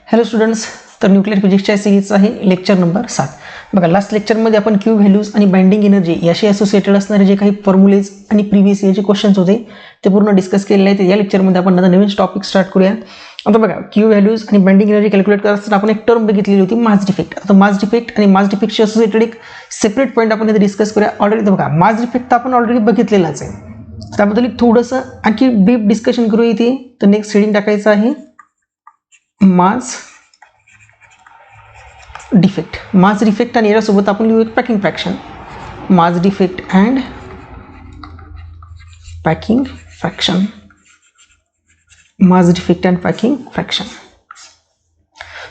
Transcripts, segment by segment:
Hello students, तर nuclear फिजिक्सच्या सिरीजचा आहे lecture number 7. बघा, लास्ट लेक्चरमध्ये आपण क्यू व्हॅल्यूज आणि बाइंडिंग एनर्जी याशी असोसिएटेड असणारे जे काही फॉर्म्युलेज आणि प्रिव्हियस इयरचे क्वेश्चन्स होते ते पूर्ण डिस्कस केलेले आहेत. या लेक्चरमध्ये आपण आता नवीन टॉपिक स्टार्ट करूया. आता बघा, क्यू व्हॅल्यूज आणि बाइंडिंग एनर्जी कॅल्क्युलेट करत असताना आपण एक टर्म बघितलेली होती, मास डिफेक्ट. आता मास डिफेक्ट आणि मास डिफेक्टशी असोसिएटेड एक सेपरेट पॉईंट आपण इथे डिस्कस करूया. ऑलरेडी बघा, मास डिफेक्ट आपण ऑलरेडी बघितलेलाच आहे, त्याबद्दल एक थोडंसं आणखी डीप डिस्कशन करू इथे. तर नेक्स्ट हेडिंग टाकायचं आहे मास डिफेक्ट. मास डिफेक्ट आणि याच्यासोबत आपण लिहू एक packing fraction. Mass defect and packing fraction. Mass defect and packing fraction.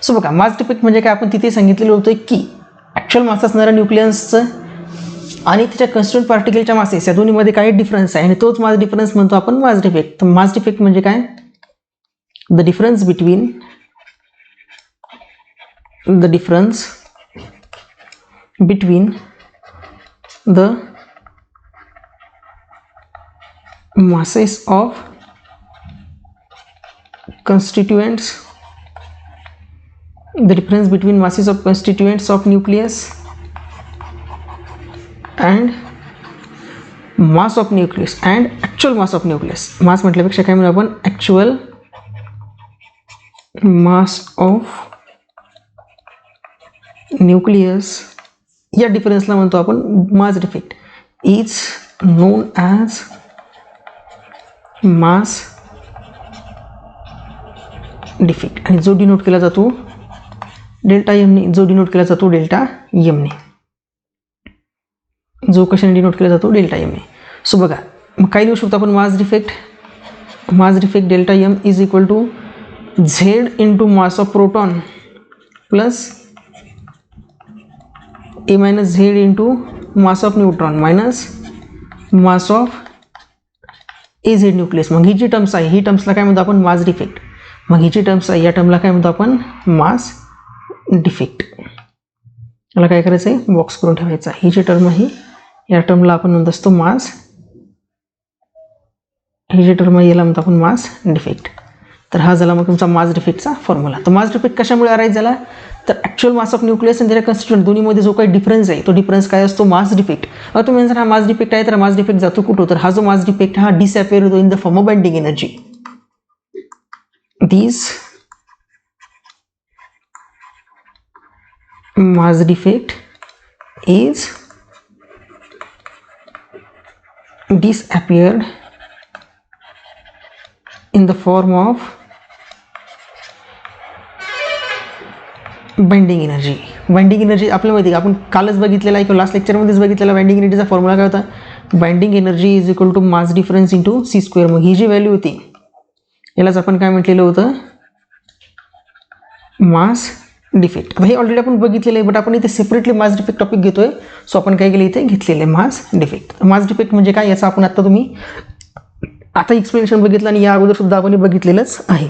So बघा, मास डिफेक्ट म्हणजे काय, आपण तिथे सांगितलेलं होतं की ॲक्च्युअल मास असणाऱ्या न्यूक्लियसचं आणि त्याच्या कन्स्टिट्यूएंट पार्टिकलच्या मासेस या दोन्हीमध्ये काही डिफरन्स आहे आणि तोच मास डिफरन्स म्हणतो आपण मास डिफेक्ट. तर मास डिफेक्ट म्हणजे काय, the difference between the masses of constituents, the difference between masses of constituents of nucleus and mass of nucleus and actual mass of nucleus. mass म्हटल्यापेक्षा काय म्हणू आपण, actual mass of न्यूक्लियस या डिफरन्सला म्हणतो आपण mass defect. Is known as mass defect आणि जो denote केला जातो डेल्टा एमने, जो डिनोट केला जातो डेल्टा एमने, जो कशाने डिनोट केला जातो डेल्टा एमने. सो बघा, मग काय लिहू शकतो आपण mass defect. Mass defect delta M is equal to Z into mass of proton plus A minus Z into mass of neutron minus mass of A Z nucleus. मग ही जी टर्म्स आहे, ही टर्म्सला काय म्हणतो आपण, मास डिफेक्ट. मग ही जी terms आहे, या टर्मला काय म्हणतो आपण, मास डिफेक्ट. याला काय करायचं आहे, बॉक्स करून ठेवायचा. ही जी टर्म आहे, या टर्मला आपण म्हणत असतो मास. ही जी टर्म आहे, याला म्हणतो आपण मास डिफेक्ट. तर हा झाला मग तुमचा मास डिफेक्टचा फॉर्म्युला. तर मास डिफेक्ट कशामुळे अराईज झाला, तर ॲक्च्युअल मास ऑफ न्यूक्लियस आणि त्याच्या कन्स्टिट्यूएंट दोन्हीमध्ये जो काही डिफरन्स आहे, तो डिफरन्स काय असतो, मास डिफेक्ट. आता तुम्ही जर हा मास डिफेक्ट आहे, तर मास डिफेक्ट जातो कुठं, तर हा जो मास डिफेक्ट हा डिसअपिअर होतो in the form of binding energy. This mass defect is disappeared in the form of binding energy. Binding energy आपल्याला माहिती आहे, आपण कालच बघितलेला आहे किंवा लास्ट लेक्चरमध्येच बघितलेला. बाइंडिंग एनर्जीचा फॉर्म्युला काय होता, binding energy is equal to mass difference into C square. मग ही जी व्हॅल्यू होती, यालाच आपण काय म्हटलेलं होतं, मास डिफेक्ट. आता हे ऑलरेडी आपण बघितलेलं आहे, बट आपण इथे सेपरेटली मास डिफेक्ट टॉपिक घेतोय. सो आपण काय केलं, इथे घेतलेलं आहे मास डिफेक्ट. मास डिफेक्ट म्हणजे काय, याचा आपण आता एक्सप्लेनेशन बघितलं आणि या अगोदर सुद्धा आपण बघितलेलंच आहे.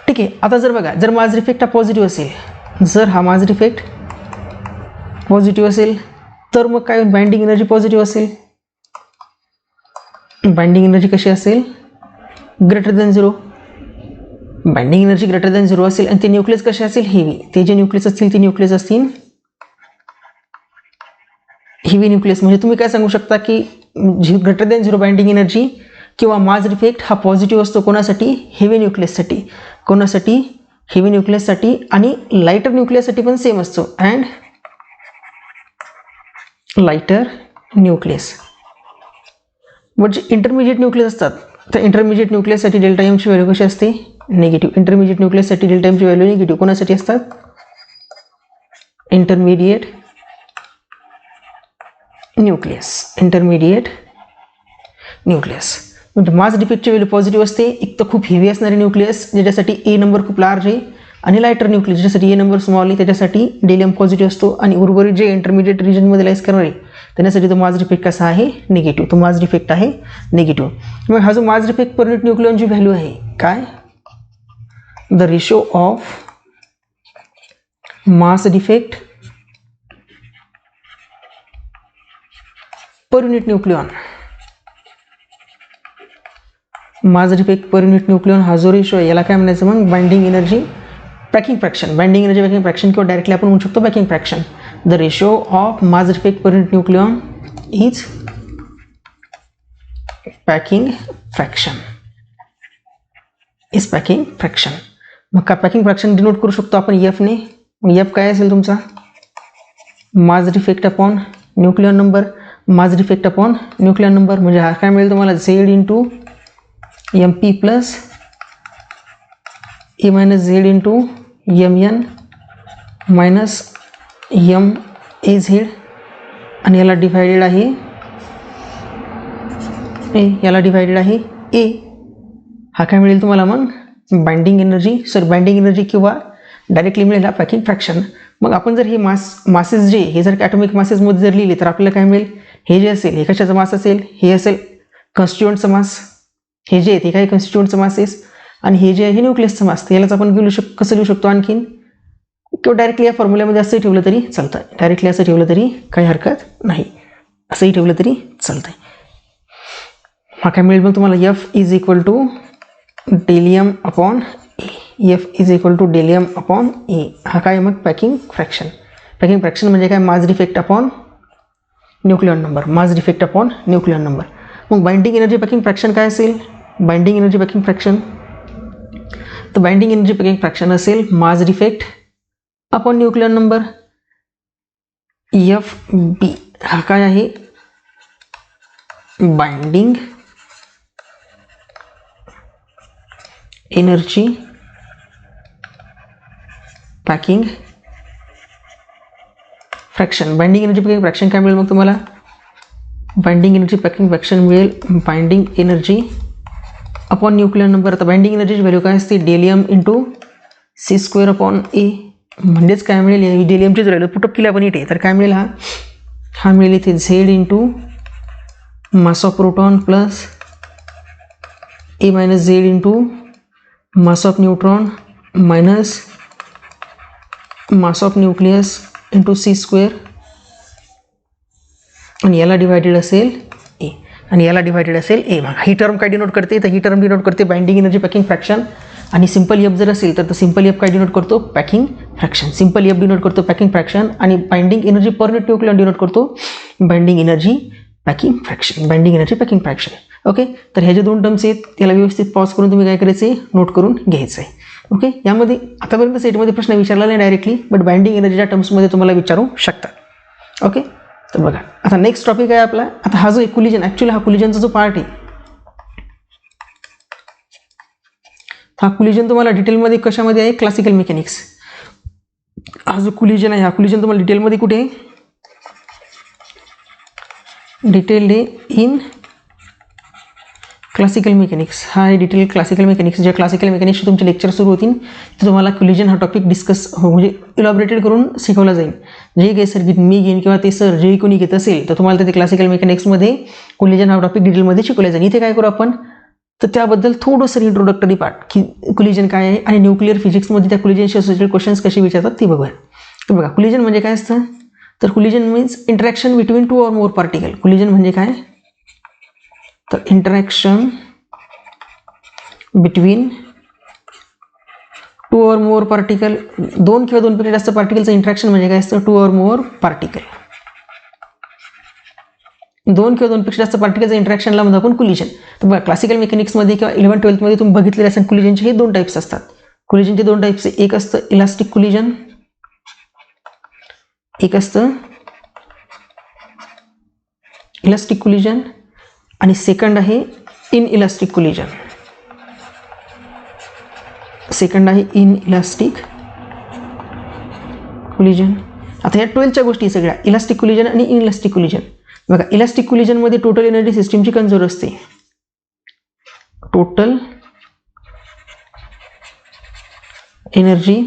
ठीक आहे. आता जर बघा, जर मास डिफेक्ट हा पॉझिटिव्ह असेल, जर हा मास डिफेक्ट पॉझिटिव्ह असेल, तर मग काय, बाइंडिंग एनर्जी पॉझिटिव्ह असेल. बाइंडिंग एनर्जी कशी असेल, greater than 0. Binding energy greater than 0 असेल आणि ते न्यूक्लियस कसे असेल, हेवी. ते जे न्यूक्लियस असतील, ते न्यूक्लियस असतील हेवी न्यूक्लियस. म्हणजे तुम्ही काय सांगू शकता की ग्रेटर दॅन 0 बाइंडिंग एनर्जी किंवा मास डिफेक्ट हा पॉझिटिव्ह असतो कोणासाठी, हेवी न्यूक्लियससाठी. कोणासाठी, हेवी न्यूक्लियससाठी. आणि लाइटर न्यूक्लियससाठी पण सेम असतो. And lighter nucleus. बट जे इंटरमिजिएट न्यूक्लियस असतात, तर इंटरमिजिएट न्यूक्लियससाठी डेल्टा एमची व्हॅल्यू कशी असते, निगेटिव्ह. इंटरमिजिएट न्यूक्लियससाठी डेल्टा एमची व्हॅल्यू निगेटिव्ह. कोणासाठी असतात, इंटरमिडिएट न्यूक्लियस. Intermediate nucleus. म्हणजे मास डिफेक्टची व्हॅल्यू पॉझिटिव्ह असते. एक तर खूप हेवी असणारे न्यूक्लियस ज्याच्यासाठी ए नंबर खूप लार्ज आहे, आणि लाइटर न्यूक्लियस ज्याच्यासाठी ए नंबर स्मॉल आहे, त्याच्यासाठी डेल एम पॉझिटिव्ह असतो. आणि उर्वरित जे इंटरमिडिएट रिजनमध्ये लाईज करणार आहे, त्याच्यासाठी तो मास डिफेक्ट कसा आहे, निगेटिव्ह. तो मास डिफेक्ट आहे निगेटिव्ह. मग हा जो मास डिफेक्ट पर युनिट न्यूक्लियॉनची व्हॅल्यू आहे काय, the ratio of mass defect per unit nucleon. Mass defect per unit nucleon हा जो रेशो आहे, याला काय म्हणायचं मग, binding energy packing fraction, binding energy packing fraction किंवा डायरेक्टली आपण म्हणू शकतो packing fraction. The ratio of mass defect per unit nucleon is packing fraction. Is packing fraction. मग का पॅकिंग फ्रॅक्शन डिनोट करू शकतो आपण एफ ने. एफ काय असेल तुमचा, mass defect upon nucleon number. Mass defect upon nucleon number म्हणजे हा काय मिळेल तुम्हाला, Z into M P plus A minus Z into M N minus M A Z आणि याला डिवायडेड आहे ए, याला डिवायडेड आहे ए. हा काय मिळेल तुम्हाला मग, बाइंडिंग एनर्जी. बाइंडिंग एनर्जी किंवा डायरेक्टली मिळेल हा पॅकिंग फ्रॅक्शन. मग आपण जर हे मासेस जे हे जर ॲटॉमिक मासेसमध्ये जर लिहिले तर आपल्याला काय मिळेल, हे जे असेल हे कशाचा मास असेल, हे असेल कॉन्स्टिट्युएंटचा मास. हे जे आहे ते काही कॉन्स्टिट्युएंटचा मासेस आणि हे जे आहे हे न्यूक्लियसचं मास. तर यालाच आपण कसं लिहू शकतो आणखीन, किंवा डायरेक्टली या फॉर्म्युल्यामध्ये असंही ठेवलं तरी चालतं. डायरेक्टली असं ठेवलं तरी काही हरकत नाही, असंही ठेवलं तरी चालतंय. हा काय मिळेल मग तुम्हाला, एफ इज इक्वल टू डेलियम upon A. F is equal to डेलियम अपॉन ए. हा काय मग पॅकिंग फ्रॅक्शन. पॅकिंग फ्रॅक्शन म्हणजे काय, mass defect upon nucleon number. Mass defect upon nucleon number. मग बाइंडिंग एनर्जी पॅकिंग फ्रॅक्शन काय असेल, बाइंडिंग एनर्जी पॅकिंग फ्रॅक्शन. तर बाइंडिंग एनर्जी पॅकिंग फ्रॅक्शन असेल mass defect upon nucleon number F B. हा काय आहे, binding energy packing fraction. Binding energy packing fraction काय मिळेल मग तुम्हाला, बाइंडिंग एनर्जी पॅकिंग फ्रॅक्शन मिळेल binding energy upon nucleon number. आता बाइंडिंग एनर्जीची व्हॅल्यू काय असते, डेलियम इंटू सी स्क्वेअर अपॉन ए. म्हणजेच काय मिळेल, डेलियमचीच व्हॅल्यू पुटअप केली आपण इथे तर काय मिळेल, हा मिळेल इथे Z into mass of proton plus A minus Z into mass of neutron minus mass of nucleus into C square आणि याला डिवायडेड असेल ए, आणि याला डिवायडेड असेल ए. मग ही टर्म काय डिनोट करते, तर ही टर्म डिनोट करते बाइंडिंग एनर्जी पॅकिंग फ्रॅक्शन. आणि सिंपल एफ जर असेल तर सिंपल एफ काय डिनोट करतो, packing fraction. Simple F denote करतो पॅकिंग फ्रॅक्शन आणि binding energy per unit nucleon denote करतो binding energy packing fraction. Binding energy packing fraction. Okay, तर ह्या जे दोन टर्म्स आहेत त्याला व्यवस्थित पॉज करून तुम्ही काय करायचे, नोट करून घ्यायचं आहे. ओके, यामध्ये आतापर्यंत सेटमध्ये प्रश्न विचारला नाही डायरेक्टली, बट बाइंडिंग एनर्जीच्या टर्म्समध्ये तुम्हाला विचारू शकतात. ओके, तर बघा आता नेक्स्ट टॉपिक आहे आपला. आता हा जो कोलिजन, ॲक्च्युअली हा कोलिजनचा जो पार्ट आहे, हा कोलिजन तुम्हाला डिटेलमध्ये कशामध्ये आहे, क्लासिकल मेकॅनिक्स. हा जो कोलिजन आहे, हा कोलिजन तुम्हाला डिटेलमध्ये कुठे आहे, डिटेल्ड इन क्लासिकल मेकॅनिक्स. हा आहे डिटेल क्लासिकल मेकॅनिक्स. जे क्लासिकल मेकॅनिक्सचे तुमचे लेक्चर सुरू होतील तर तुम्हाला कोलिजन हा टॉपिक डिस्कस म्हणजे इलॉबरेटेड करून शिकवला जाईल. जे काही सर मी घेईन किंवा ते सर जे कोणी घेत असेल तर तुम्हाला ते क्लासिकल मेकॅनिक्समध्ये कोलिजन हा टॉपिक डिटेलमध्ये शिकवला जाईल. इथे काय करू आपण, तर त्याबद्दल थोडंसं इंट्रोडक्टरी पार्ट की कोलिजन काय आहे आणि न्यूक्लिअर फिजिक्समध्ये त्या कोलिजनशी असोसिएटेड क्वेश्चन्स कसे विचारतात ते बघूया. तर बघा कोलिजन म्हणजे काय असतं, तर collision means interaction between two or more particle. Collision म्हणजे काय, तर interaction between two or more particle. दोन किंवा दोनपेक्षा जास्त पार्टिकलचं इंटरॅक्शन म्हणजे काय असतं, टू ऑर मोर पार्टिकल. दोन किंवा दोनपेक्षा जास्त पार्टिकलचं इंटरॅक्शनला म्हणतो आपण कोलिजन. तर बघा क्लासिकल मेकॅनिक्समध्ये किंवा 11-12मध्ये तुम्ही बघितलेले असेल कोलिजनचे हे दोन टाईप्स असतात. कोलिजनचे दोन टाईप्स, एक असतं इलास्टिक कोलिजन, एक असतं इलास्टिक कोलिजन आणि सेकंड आहे इन इलास्टिक कोलिजन. सेकंड आहे इन इलास्टिक कोलिजन. आता या 12च्या गोष्टी सगळ्या इलास्टिक कोलिजन आणि इन इलास्टिक कोलिजन. बघा इलास्टिक कोलिजनमध्ये टोटल एनर्जी सिस्टीमची कन्झर्व असते. Total energy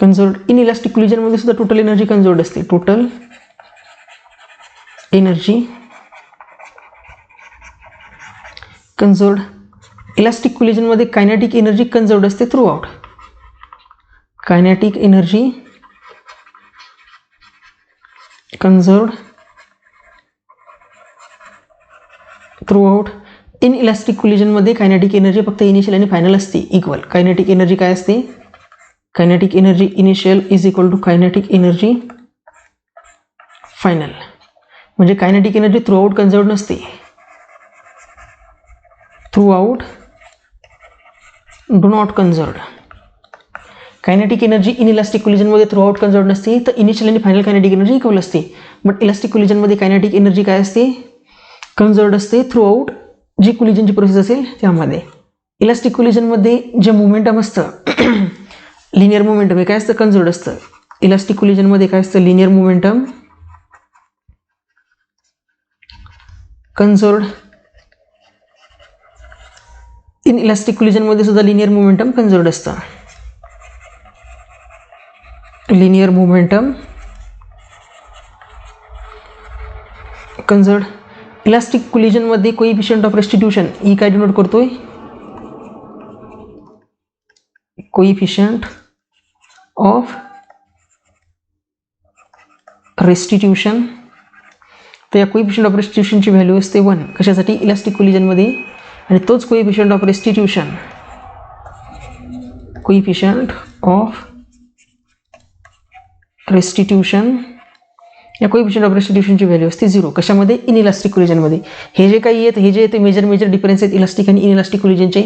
conserved. Inelastic कोलिजनमध्ये सुद्धा टोटल एनर्जी कन्झर्व्ड असते. Total energy conserved. इलास्टिक कोलिजनमध्ये कायनेटिक एनर्जी कन्झर्व्ड असते throughout. Kinetic energy conserved throughout. Inelastic कोलिजनमध्ये कायनेटिक एनर्जी फक्त इनिशियल आणि फायनल असते इक्वल. कायनेटिक एनर्जी काय असते? Kinetic energy initial is equal to kinetic energy final. म्हणजे kinetic energy throughout conserved नसते. Throughout do not conserved. Kinetic energy inelastic कोलिजनमध्ये throughout conserved नसते, तर initial आणि final kinetic energy equal असते. But elastic कोलिजनमध्ये kinetic energy काय असते? कन्झर्व्ड असते थ्रू आउट जी कोलिजनची प्रोसेस असेल त्यामध्ये. इलास्टिक कोलिजनमध्ये जे मोमेंटम असतं लिनियर मोमेंटम हे काय असतं? कन्झर्व्ड असतं. इलास्टिक कोलिजनमध्ये काय असतं? Linear momentum conserved. Inelastic कोलिजनमध्ये सुद्धा लिनियर मोमेंटम कन्झर्व्ड असतं. Linear momentum conserved. इलास्टिक कोलिजनमध्ये कोएफिशियंट ऑफ रेस्टिट्यूशन ई काय डिनोट करतोय? Coefficient of restitution. तर या कोएफिशियंट ऑफ रेस्टिट्यूशनची व्हॅल्यू असते 1. कशासाठी? इलास्टिक कोलिजनमध्ये. आणि तोच coefficient of restitution, coefficient of restitution, या कोएफिशियंट ऑफ रेस्टिट्यूशनची व्हॅल्यू असते 0. कशामध्ये? इन इलास्टिक कोलिजनमध्ये. हे जे काही आहेत, हे जे ते मेजर डिफरन्स आहेत इलास्टिक आणि इन इलास्टिक कोलिजनचे.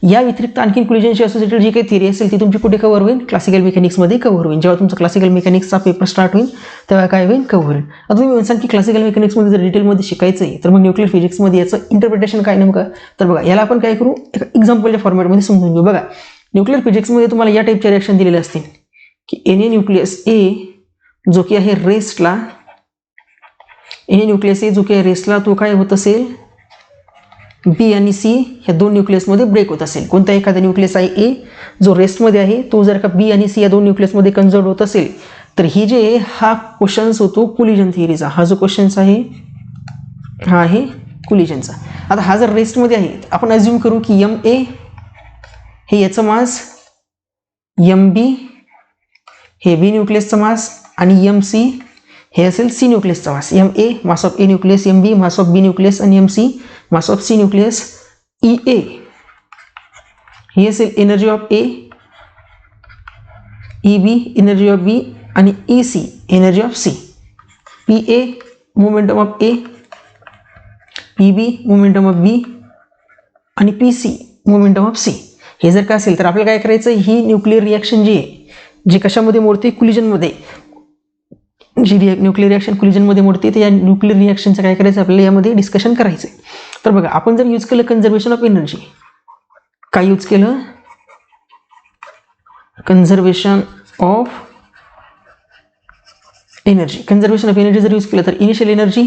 या व्यतिरिक्त आणखी कोलिजनशी असोसिएटेड जी काही थिअरी असेल ती तुमची कुठे कव्हर होईल? क्लासिकल मेकॅनिक्समध्ये कव्हर होईल. जेव्हा तुमचा क्लासिकल मेकॅनिक्सचा पेपर स्टार्ट होईल तेव्हा काय होईल? कव्हर होईल. आता तुम्ही म्हणसाल की क्लासिकल मेकॅनिक्समध्ये जर डिटेलमध्ये शिकायचं आहे तर मग न्यूक्लिअर फिजिक्समध्ये याचं इंटरप्रिटेशन काय नेमकं? तर बघा, याला आपण काय करू? एका एक्झाम्पलच्या फॉर्मॅटमध्ये समजून घेऊ. बघा, न्यूक्लिअर फिजिक्समध्ये तुम्हाला या टाईपच्या रिॲक्शन दिलेले असतील की एनी न्यूक्लियस ए जो की आहे रेस्टला, एनी न्यूक्लियस ए जो की आहे रेस्टला, तो काय होत असेल? बी आणि सी ह्या दोन न्यूक्लियसमध्ये ब्रेक होत असेल. कोणता एखादा न्यूक्लियस आहे ए जो रेस्टमध्ये आहे, तो जर का बी आणि सी या दोन न्यूक्लियसमध्ये कन्झर्व्ड होत असेल, तर ही जे आहे हा क्वेश्चन्स होतो कोलिजन थिअरीचा. हा जो क्वेश्चन्स आहे हा आहे कोलिजनचा. आता हा जर रेस्टमध्ये आहे, आपण अज्युम करू की एम ए हे याचं मास, एम बी हे बी न्यूक्लियसचं मास आणि एम सी हे असेल सी न्यूक्लियसचा मास. M A mass of A nucleus, M B mass of B nucleus आणि M C mass of C nucleus. E A ही असेल energy of A, E B energy of B आणि E C energy of C. P A momentum of A, P B momentum of B आणि P C momentum of C. हे जर का असेल तर आपल्याला काय करायचं? ही न्यूक्लिअर रिॲक्शन जी आहे जी कशामध्ये मोडते? कोलिजनमध्ये. जी न्यूक्लिअर रिॲक्शन कोलिजनमध्ये मोडते, तर या न्यूक्लिअर रिॲक्शनचं काय करायचं आपल्याला यामध्ये डिस्कशन करायचं आहे. तर बघा, आपण जर यूज केलं कन्झर्वेशन ऑफ एनर्जी, काय यूज केलं? Conservation of energy. कन्झर्वेशन ऑफ एनर्जी जर यूज केलं तर इनिशियल एनर्जी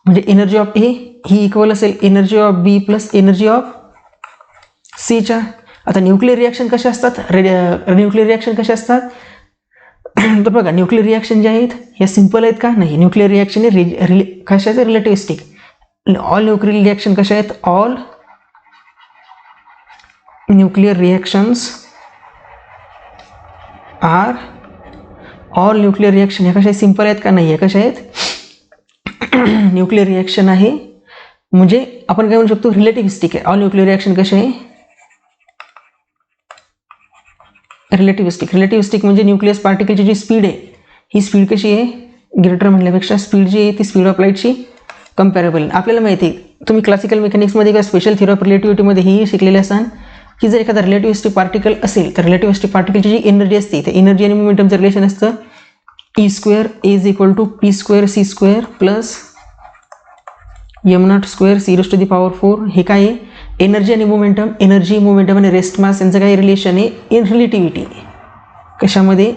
म्हणजे एनर्जी ऑफ ए ही इक्वल असेल energy of B plus energy of सीच्या. आता न्यूक्लिअर रिॲक्शन कशा असतात? न्यूक्लिअर रिॲक्शन कशा असतात? तर बघा, न्यूक्लिअर रिॲक्शन जे आहेत ह्या सिंपल आहेत का? नाही. न्यूक्लिअर रिॲक्शन हे कशाचं? रिलेटिव्हिस्टिक. ऑल न्यूक्लिअर रिॲक्शन कशा आहेत? All nuclear reactions are, all nuclear reaction ह्या कशा आहेत? सिंपल आहेत का? नाही. ह्या कशा आहेत? न्यूक्लिअर रिॲक्शन आहे म्हणजे आपण काय म्हणू शकतो? रिलेटिव्हिस्टिक आहे. ऑल न्यूक्लिअर रिॲक्शन कशा आहे? रिलेटिव्हिस्टिक. रिलेटिव्हिस्टिक म्हणजे न्यूक्लियस पार्टिकलची जी स्पीड आहे ही स्पीड कशी आहे? ग्रेटर म्हणल्यापेक्षा स्पीड जी आहे ती स्पीड ऑफ लाईटची कंपॅरेबल. आपल्याला माहिती आहे, तुम्ही क्लासिकल मेकॅनिक्समध्ये किंवा स्पेशल थिअरी ऑफ रिलेटिव्हिटीमध्ये हेही शिकलेले असाल की जर एखादा रिलेटिव्हिस्टिक पार्टिकल असेल तर रिलेटिव्हिस्टिक पार्टिकलची जी एनर्जी असते ते एनर्जी आणि मोमेंटमचं रिलेशन असतं E square A is equal to P square C square plus M not square C raise to the power 4. हे काय आहे? एनर्जी आणि मोमेंटम. एनर्जी, मोमेंटम आणि रेस्ट मास यांचं काय रिलेशन आहे? In relativity. कशामध्ये?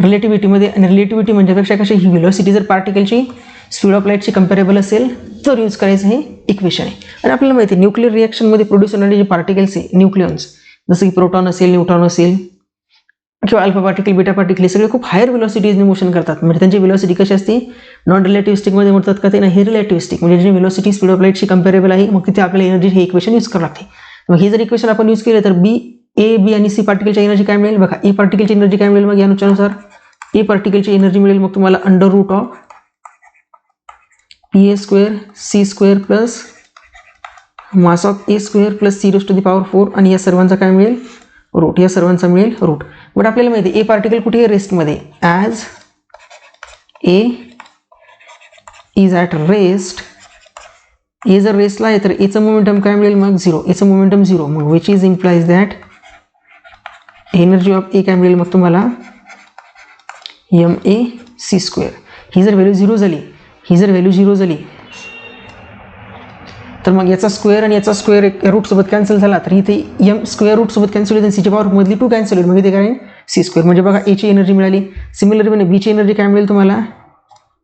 रिलेटिव्हिटीमध्ये. आणि रिलेटिव्हिटी म्हणजे कशा ही व्हेलॉसिटी जर पार्टिकलची स्पीड ऑफ लाईटची कंपॅरेबल असेल तर यूज करायचं हे इक्वेशन आहे. आणि आपल्याला माहिती आहे न्यूक्लिअर रिॲक्शनमध्ये प्रोड्यूस होणारे जे पार्टिकल्स आहे न्यूक्लियॉन्स, जसं की प्रोटॉन असेल, न्यूट्रॉन असेल किंवा अल्फा पार्टिकल, बीटा पार्टिकल, हे सगळे खूप हायर व्हेलॉसिटीजने मोशन करतात. म्हणजे त्यांची व्हेलॉसिटी कशी असते? नॉन रिलेटिव्हिस्टिकमध्ये म्हणतात का ते? नाही, हे रिलेटिव्हिस्टिक म्हणजे जी व्हेलॉसिटी स्पीड ऑफ लाईटशी कंपॅरेबल आहे, मग तिथे आपल्याला एनर्जी हे इक्वेशन यूज करावं लागते. मग हे जर इक्वेशन आपण यूज केलं तर बी ए बी आणि सी पार्टिकलची एनर्जी काय मिळेल? बघा, ए पार्टिकलची एनर्जी काय मिळेल? मग यानुसार ए पार्टिकलची एनर्जी मिळेल मग तुम्हाला under root of P A square C square plus mass of A square plus C raise to the power 4 आणि या सर्वांचा काय मिळेल रूट, या सर्वांचा मिळेल रूट. बट आपल्याला माहिती आहे ए पार्टिकल कुठे आहे रेस्टमध्ये. As A is at rest, A जर रेस्टला आहे तर एचं मोमेंटम काय मिळेल मग 0, एचं मोमेंटम 0. मग which is implies that energy of A काय मिळेल मग तुम्हाला एम ए सी स्क्वेअर. ही जर व्हॅल्यू 0 झाली, ही जर व्हॅल्यू 0 झाली तर मग याचा स्क्वेअर आणि याचा स्क्वेअर एक रूटसोबत कॅन्सल झाला तर इथे एम स्क्वेअर रूटसोबत कॅन्सल होईल आणि सीच्या पॉवर मधली 2 कॅन्सल होईल. मग इथे काय सी स्क्वेअर. म्हणजे बघा एची एनर्जी मिळाली. सिमिलरली बीची एनर्जी काय मिळेल तुम्हाला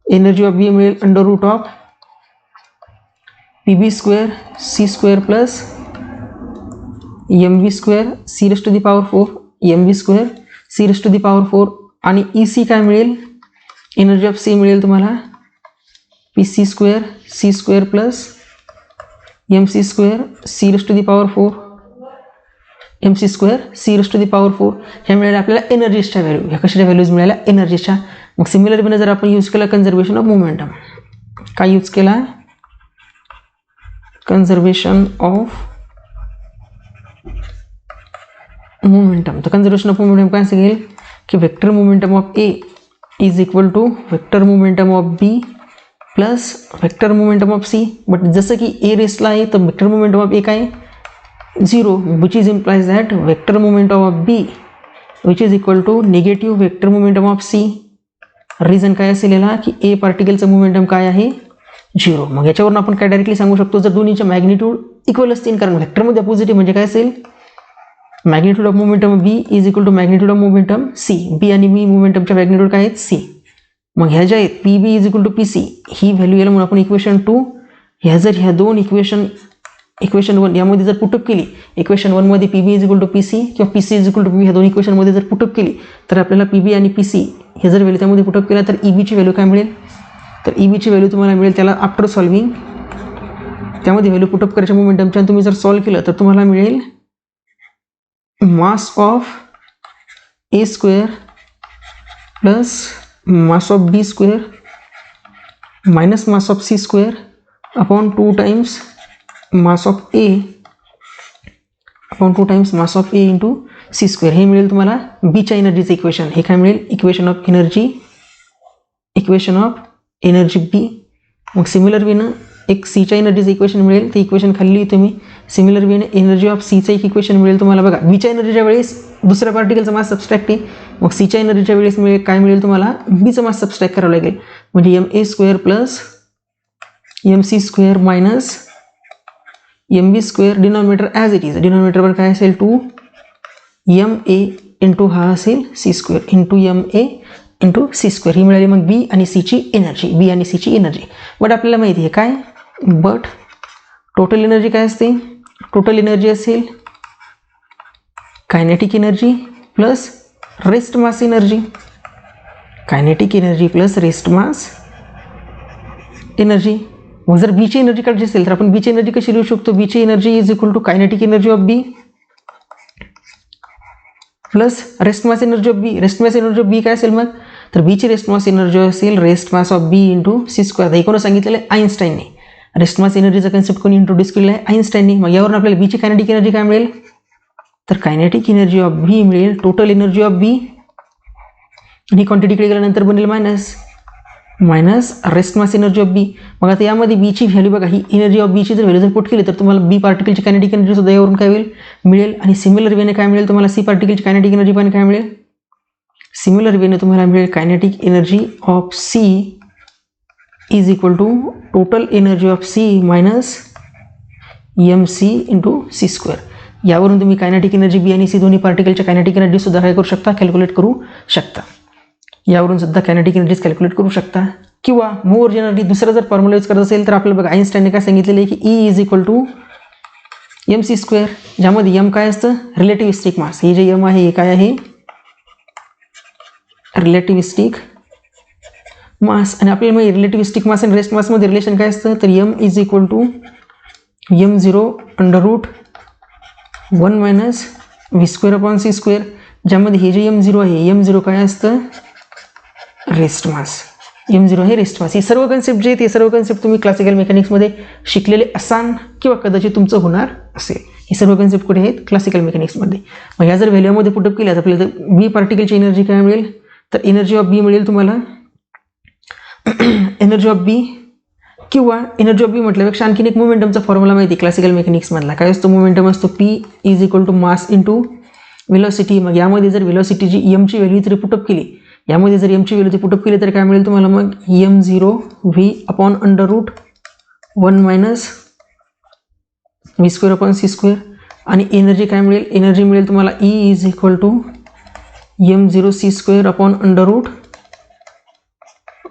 एनर्जी ऑफ बी मिळेल under root of P B square C square plus M B square C raise to the power 4 M B square C raise to the power 4 आणि E C काय मिळेल energy of C मिळेल तुम्हाला P C square C square plus M C square C raise to the power 4 M C square C raise to the power 4. ह्या मिळाल्या आपल्याला एनर्जीच्या value. ह्या कशाच्या व्हॅल्यूज मिळाल्या एनर्जीच्या. मग सिमिलर वेने जर आपण यूज केला कन्झर्वेशन ऑफ मोमेंटम, काय यूज केला कन्झर्वेशन ऑफ मोमेंटम. तर कन्झर्वेशन ऑफ मोमेंटम काय सांगेल की vector momentum of A is equal to vector momentum of B plus vector momentum of C. But जसं की ए रेस्टला आहे तर वेक्टर मोमेंटम ऑफ ए काय 0, which is implies that vector momentum of B which is equal to negative vector momentum of C. Reason काय असेल याला की ए पार्टिकलचं momentum काय आहे 0. मग याच्यावरून आपण काय डायरेक्टली सांगू शकतो जर दोन्हीचे मॅग्निट्यूड इक्वल असतील, कारण व्हेक्टरमध्ये पॉझिटिव्ह म्हणजे काय असेल magnitude of momentum B is equal to magnitude of momentum C. B आणि बी मोमेंटमच्या मॅग्निट्यूड काय आहेत सी. मग ह्या ज्या आहेत P B is equal to P C ही व्हॅल्यू याला म्हणून आपण इक्वेशन 2. ह्या जर ह्या दोन इक्वेशन 1 यामध्ये जर पुटअप केली इक्वेशन 1 मध्ये P B is equal to P C किंवा P C is equal to P B ह्या दोन इक्वेशनमध्ये जर पुटअप केली तर आपल्याला पी बी आणि पी सी हे जर व्हॅल्यू त्यामध्ये पुटअप केला तर ई बीची व्हॅल्यू काय मिळेल तर ई बीची व्हॅल्यू तुम्हाला मिळेल त्याला आफ्टर सॉल्विंग त्यामध्ये व्हॅल्यू पुटअप करायच्या मोमेंटमच्या तुम्ही जर सॉल्व केलं तर तुम्हाला मिळेल mass of A square plus mass of B square minus mass of C square upon 2 times mass of A upon 2 times mass of A into C square. हे मिळेल तुम्हाला बीच्या एनर्जीचं इक्वेशन. हे काय मिळेल इक्वेशन ऑफ एनर्जी बी. मग similar वेनं एक सीच्या एनर्जीचं इक्वेशन मिळेल ते इक्वेशन खाली तुम्ही सिमिलर वेने एनर्जी ऑफ सीचं एक इक्वेशन मिळेल तुम्हाला. बघा बीच्या एनर्जीच्या वेळेस दुसऱ्या पार्टिकलचा मास सबस्ट्रॅक्ट आहे, मग सीच्या एनर्जीच्या वेळेस मिळेल काय मिळेल तुम्हाला बीचं मास सबस्ट्रॅक्ट करावं लागेल. म्हणजे M A square plus M C square minus M B square denominator as it is. डिनॉमिनेटरवर काय असेल 2 एम ए इंटू हा असेल C square into M A into C square. ही मिळाली मग बी आणि सीची एनर्जी. बी आणि सीची एनर्जी. बट आपल्याला माहिती आहे काय बट टोटल एनर्जी काय असते टोटल एनर्जी असेल kinetic energy plus rest mass energy. Kinetic energy plus rest mass energy. मग जर बीची एनर्जी काढायची असेल तर आपण बीची एनर्जी कशी लिहू शकतो बीची energy is equal to kinetic energy of B plus rest mass energy of B. Rest mass energy of B काय असेल मग तर बीची रेस्ट मास एनर्जी असेल rest mass of B into C square. हे कोणी सांगितलेलं आहे आईन्स्टाईनने. रेस्ट मास एनर्जीचा कन्सेप्ट कोणी इंट्रोड्यूस केलेला आहे आईन्स्टाईनने. मग यावरून आपल्याला बीची कायनेटिक एनर्जी काय मिळेल तर कायनेटिक एनर्जी ऑफ बी मिळेल टोटल एनर्जी ऑफ बी आणि क्वांटिटीकडे गेल्यानंतर बनेल minus rest mass energy of B. मग आता यामध्ये बीची व्हॅल्यू बघा ही एनर्जी ऑफ बीची जर व्हॅल्यू जर पुट केली तर तुम्हाला बी पार्टिकलची कायनेटिक एनर्जी सुद्धा यावरून काय मिळेल आणि सिमिलर वेने काय मिळेल तुम्हाला सी पार्टिकलची कायनेटिक एनर्जी पण काय मिळेल सिमिलर वेने तुम्हाला मिळेल kinetic energy of C is equal to total energy of C minus M C into C square. यावरून तुम्ही कायनेटिक एनर्जी बी आणि सी दोन्ही पार्टिकलच्या कायनेटिक एनर्जी सुद्धा काय करू शकता कॅल्क्युलेट करू शकता. यावरून सुद्धा कायनेटिक एनर्जीज कॅल्क्युलेट करू शकता. किंवा मोर जनरली दुसरा जर फॉर्म्युला यूज करत असेल तर आपल्याला बघा आईन्स्टाईनने काय सांगितलेलं आहे की E is equal to M C square, ज्यामध्ये एम काय असतं रिलेटिव्हिस्टिक मास. हे जे एम आहे हे काय आहे रिलेटिव्हिस्टिक मास. आणि आपल्याला मग रिलेटिव्हिस्टिक मास आणि रेस्ट मासमध्ये रिलेशन काय असतं तर M is equal to M 0 under root 1 minus V square upon C square, ज्यामध्ये हे जे एम 0 आहे एम 0 काय असतं रेस्ट मास. m0 हे रेस्ट मास. हे सर्व कन्सेप्ट जे आहेत ते सर्व कन्सेप्ट तुम्ही क्लासिकल मेकॅनिक्समध्ये शिकलेले असाल किंवा कदाचित तुमचं होणार असेल. हे सर्व कन्सेप्ट कुठे आहेत? क्लासिकल मेकॅनिक्समध्ये. मग ह्या जर व्हॅल्यूमध्ये पुटअप केल्या तर आपल्याला बी पार्टिकलची एनर्जी काय मिळेल? तर एनर्जी ऑफ बी मिळेल तुम्हाला एनर्जी ऑफ बी, किंवा एनर्जी ऑफ बी म्हटल्यापेक्षा आणखीन एक मोमेंटमचा फॉर्म्युला माहिती क्लासिकल मेकॅनिक्समधला. काय असतो मोमेंटम? असतो P is equal to mass into velocity. मग यामध्ये जर वेलोसिटीची एमची व्हॅल्यू जरी पुटअप केली, यामध्ये जर एमची व्हॅल्यू पुटअप केली तर काय मिळेल तुम्हाला? मग m0 v upon under root 1 minus v square upon c square. आणि एनर्जी काय मिळेल? एनर्जी मिळेल तुम्हाला E is equal to m0 c square upon under root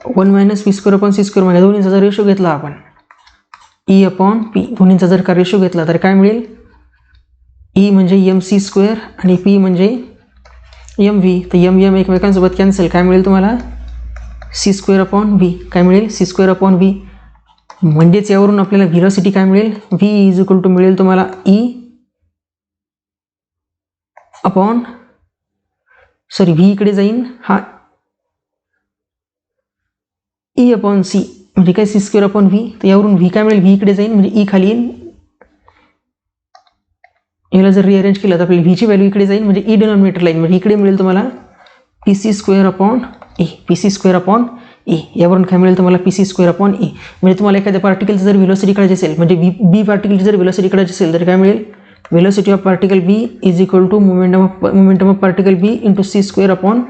1 minus v square upon c square. म्हणजे दोन्हीचा जर रेशो घेतला आपण E अपॉन p, दोन्हीचा जर का रेशो घेतला तर काय मिळेल? E म्हणजे mc स्क्वेअर आणि p म्हणजे mv. तर m एकमेकांसोबत कॅन्सल. काय मिळेल तुम्हाला? c square upon v. काय मिळेल? c square upon v. म्हणजेच यावरून आपल्याला व्हेलॉसिटी काय मिळेल? v इज इक्वल टू मिळेल तुम्हाला E अपॉन v इकडे जाईन, हा E अपॉन c म्हणजे काय? c square upon v. तर यावरून v काय मिळेल? v इकडे जाईन म्हणजे E खाली येईल. याला जर रिअरेंज केलं तर आपल्याला v ची व्हॅल्यू इकडे जाईल म्हणजे E डिनॉमिनेटर लाईन म्हणजे इकडे मिळेल तुम्हाला pc square upon e. pc square upon e. यावरून काय मिळेल तुम्हाला? pc square upon e. म्हणजे तुम्हाला एखाद्या पार्टिकलचं जर व्हेलॉसिटी काढायची असेल, म्हणजे बी पार्टिकलची जर व्हेलॉसिटी काढायची असेल तर काय मिळेल? Velocity of particle B is equal to momentum of particle B into c square upon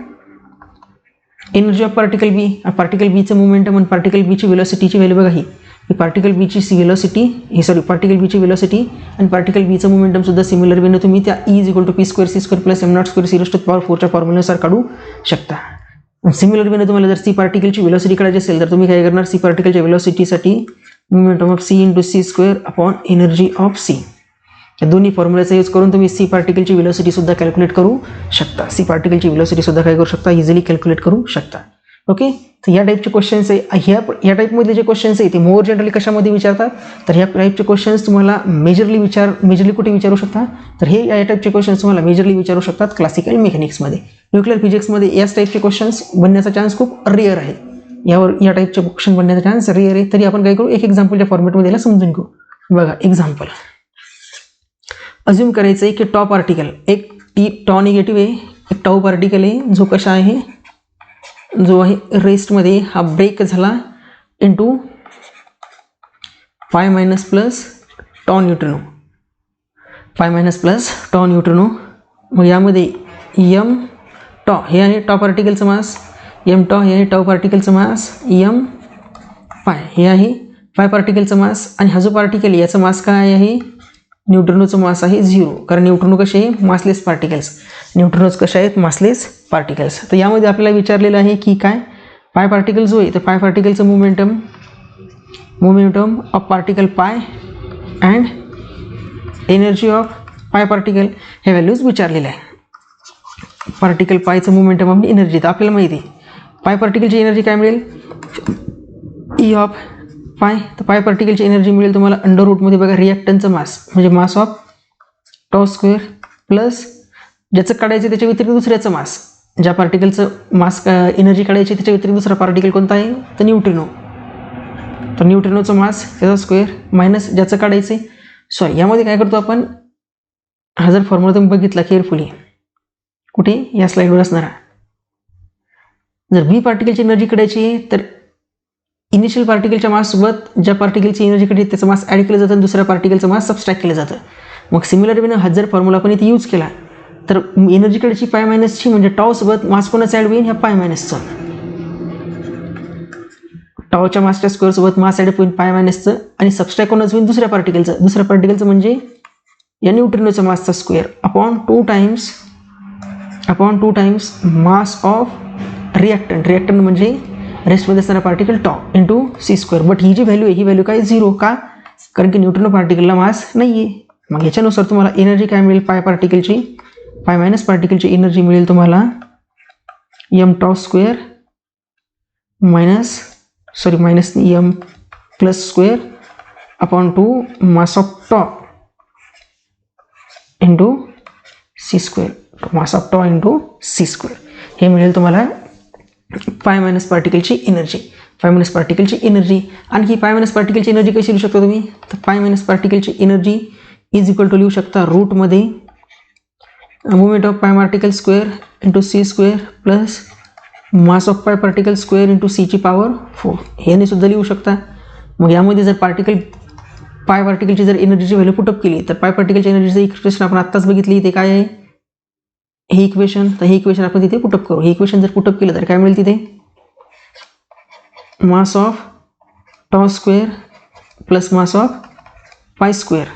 energy of particle B. Particle बीचं मोमेंटम आणि पार्टिकल बीची व्हेलॉसिटीची व्हॅल्यू बघा. ही पार्टिकल बीची व्हेलॉसिटी पार्टिकल बीची व्हेलॉसिटी आणि पार्टिकल बीचं मोमेंटम सुद्धा सिमिलर वेने तुम्ही त्या E is equal to p square c square plus m naught square C raise to power 4च्या फॉर्म्युल्यानुसार काढू शकता. सिमिलर वेने तुम्हाला जर सी पार्टिकलची व्हेलॉसिटी काढायची असेल तर तुम्ही काय करणार? सी पार्टिकलच्या व्हेलॉसिटीसाठी momentum of c into c square upon energy of c. या दोन्ही फॉर्म्युलाचा यूज करून तुम्ही सी पार्टिकलची व्हेलॉसिटी सुद्धा कॅल्क्युलेट करू शकता. सी पार्टिकलची व्हेलॉसिटी सुद्धा काय करू शकता? इझिली कॅल्क्युलेट करू शकता. ओके. तर या टाईपचे क्वेश्चन्स आहे, या टाईपमधले जे क्वेश्चन्स आहे ते मोर जनरली कशामध्ये विचारतात? तर ह्या टाईपचे क्वेश्चन्स तुम्हाला मेजरली कुठे विचारू शकता? तर हे या टाईपचे क्वेश्चन्स तुम्हाला मेजरली विचारू शकतात क्लासिकल मेकॅनिक्समध्ये. न्यूक्लिअर फिजिक्समध्ये याच टाईपचे क्वेश्चन्स बनण्याचा चान्स खूप रिअर आहे. या टाईपचे क्वेश्चन बनण्याचा चान्स रिअर आहे. तरी आपण काय करू? एक एक्झाम्पलच्या फॉर्मॅटमध्ये याला समजून घेऊ. बघा एक्झाम्पल. अज्यूम करायचं आहे की टॉ पार्टिकल एक टॉ निगेटिव्ह आहे, एक टाऊ पार्टिकल आहे जो कशा आहे? जो आहे रेस्टमध्ये. हा ब्रेक झाला इंटू पाय मायनस प्लस टॉ न्यूट्रिनो. पाय मायनस प्लस टॉ न्यूट्रिनो. मग यामध्ये m टॉ हे आहे टॉ पार्टिकलचं मास, m टॉ हे आहे टाऊ पार्टिकलचं मास, m पाय हे आहे पाय पार्टिकलचं मास. आणि हा जो पार्टिकल याचा मास काय आहे? न्यूट्रिनोचं मास आहे 0. कारण न्यूट्रिनो कसे आहे? Massless particles. न्यूट्रिनोज कशा आहेत? Massless particles. तर यामध्ये आपल्याला विचारलेलं आहे की काय? पाय पार्टिकल जो आहे तर पाय पार्टिकलचं momentum of particle pi and energy of pi particle हे व्हॅल्यूज विचारलेल्या आहे. पार्टिकल पायचं मोमेंटम ऑफ एनर्जी. तर आपल्याला माहिती आहे पाय पार्टिकलची एनर्जी काय मिळेल? E ऑफ पाय. तर पाय पार्टिकलची एनर्जी मिळेल तुम्हाला अंडर रूटमध्ये बघा रिॲक्टनचं मास म्हणजे mass of tau square plus ज्याचं काढायचं त्याच्या व्यतिरिक्त दुसऱ्याचं मास. ज्या पार्टिकलचं मास एनर्जी काढायची त्याच्या व्यतिरिक्त दुसरा पार्टिकल कोणता आहे? तर न्यूट्रिनो. तर न्यूट्रिनोचं मास त्याचा स्क्वेअर मायनस ज्याचं काढायचं आहे. सॉरी यामध्ये काय करतो आपण? हा जर फॉर्म्युला तुम्ही बघितला केअरफुली कुठे? या स्लाईडवर असणारा. जर बी पार्टिकलची एनर्जी काढायची आहे तर इनिशियल पार्टिकलच्या माससोबत ज्या पार्टिकलची एनर्जी काढली त्याचं मास ॲड केलं जातं आणि दुसऱ्या पार्टिकलचं मास सबस्ट्रॅक्ट केलं जातं. मग सिमिलर वेने हा जर फॉर्म्युला आपण इथे यूज केला तर एनर्जी काढायची पाय मायनसची म्हणजे टॉसोबत मास कोणाचं ॲड होईल? ह्या पाय मायनसचं. टॉच्या मासच्या स्क्वेअरसोबत मास ॲड होईल पाय मायनसचं आणि सबस्ट्रॅक्ट कोणाचं होईल? दुसऱ्या पार्टिकलचं. दुसऱ्या पार्टिकलचं म्हणजे या न्यूट्रिनोच्या मासचा square upon two times mass of reactant म्हणजे रेस्टमध्ये असणारा particle tau into c square. But ही जी व्हॅल्यू आहे ही व्हॅल्यू काय? 0. का? कारण की न्यूट्रिनो पार्टिकलला मास नाही आहे. मग याच्यानुसार तुम्हाला एनर्जी काय मिळेल? पाय मायनस पार्टिकलची एनर्जी मिळेल तुम्हाला m tau square minus m plus square upon 2 mass of tau into c square. Mass of tau into c square हे मिळेल तुम्हाला पाय मायनस पार्टिकलची एनर्जी. पाय मायनस पार्टिकलची एनर्जी. आणखी पाय मायनस पार्टिकलची एनर्जी कशी लिहू शकता तुम्ही? तर पाय मायनस पार्टिकलची एनर्जी इज इक्वल टू लिहू शकता रूटमध्ये moment of pi particle square into C square plus mass of pi particle square into सीची पॉवर 4. याने सुद्धा लिहू शकता. मग यामध्ये जर पाय पार्टिकलची जर एनर्जीची व्हॅल्यू पुटअप केली तर पाय पार्टिकलच्या एनर्जीचं इक्वेशन आपण आत्ताच बघितली. ते काय आहे? हे इक्वेशन. तर हे इक्वेशन आपण तिथे पुटअप करू. हे इक्वेशन जर पुटअप केलं तर काय मिळेल तिथे? Mass of tau square plus mass of pi square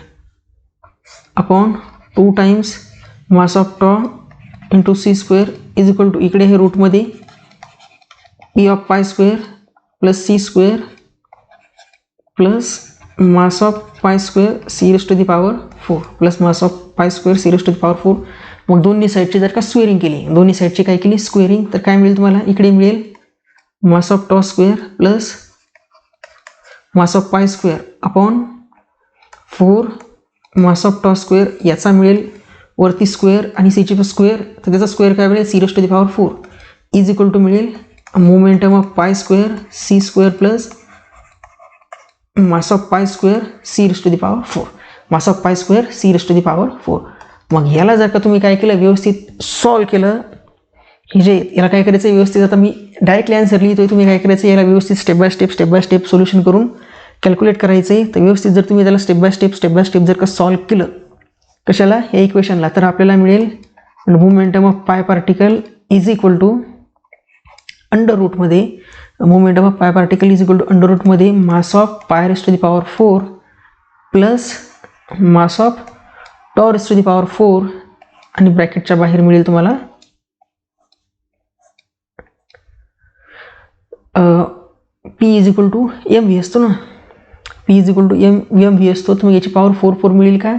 upon 2 times mass of tau into C square is equal to इकडे हे रूटमध्ये P of pi square plus C square plus mass of pi square C raise to the power 4 plus mass of pi square C raise to the power 4. मग दोन्ही साईडची जर का squaring केली, दोन्ही साईडची काय केली? स्क्वेअरिंग. तर काय मिळेल तुम्हाला? इकडे मिळेल mass of tau square plus mass of pi square upon 4 mass of tau square. याचा मिळेल वरती स्क्वेअर आणि सीची स्क्वेअर. तर त्याचा स्क्वेअर काय मिळेल? C raise to the power 4 is equal to मिळेल momentum of pi square C square plus mass of pi square C raise to the power 4. Mass of pi square C raise to the power 4. मग याला जर का तुम्ही काय केलं? व्यवस्थित solve केलं. हे जे याला काय करायचं व्यवस्थित, आता मी डायरेक्टली आन्सर लिहितोय, तुम्ही काय करायचं याला व्यवस्थित स्टेप बाय स्टेप सोल्युशन करून कॅल्क्युलेट करायचं आहे. तर व्यवस्थित जर तुम्ही त्याला स्टेप बाय स्टेप जर का सॉल्व केलं कशाला? या इक्वेशनला, तर आपल्याला मिळेल momentum of pi particle is equal to under रूटमध्ये momentum of pi particle is equal to under रूटमध्ये mass of pi raise to the power 4 plus mass of tau raise to the power 4 आणि ब्रॅकेटच्या बाहेर मिळेल तुम्हाला P is equal to M V असतो ना, P is equal to M V असतो. तर मग याची पॉवर 4 मिळेल का?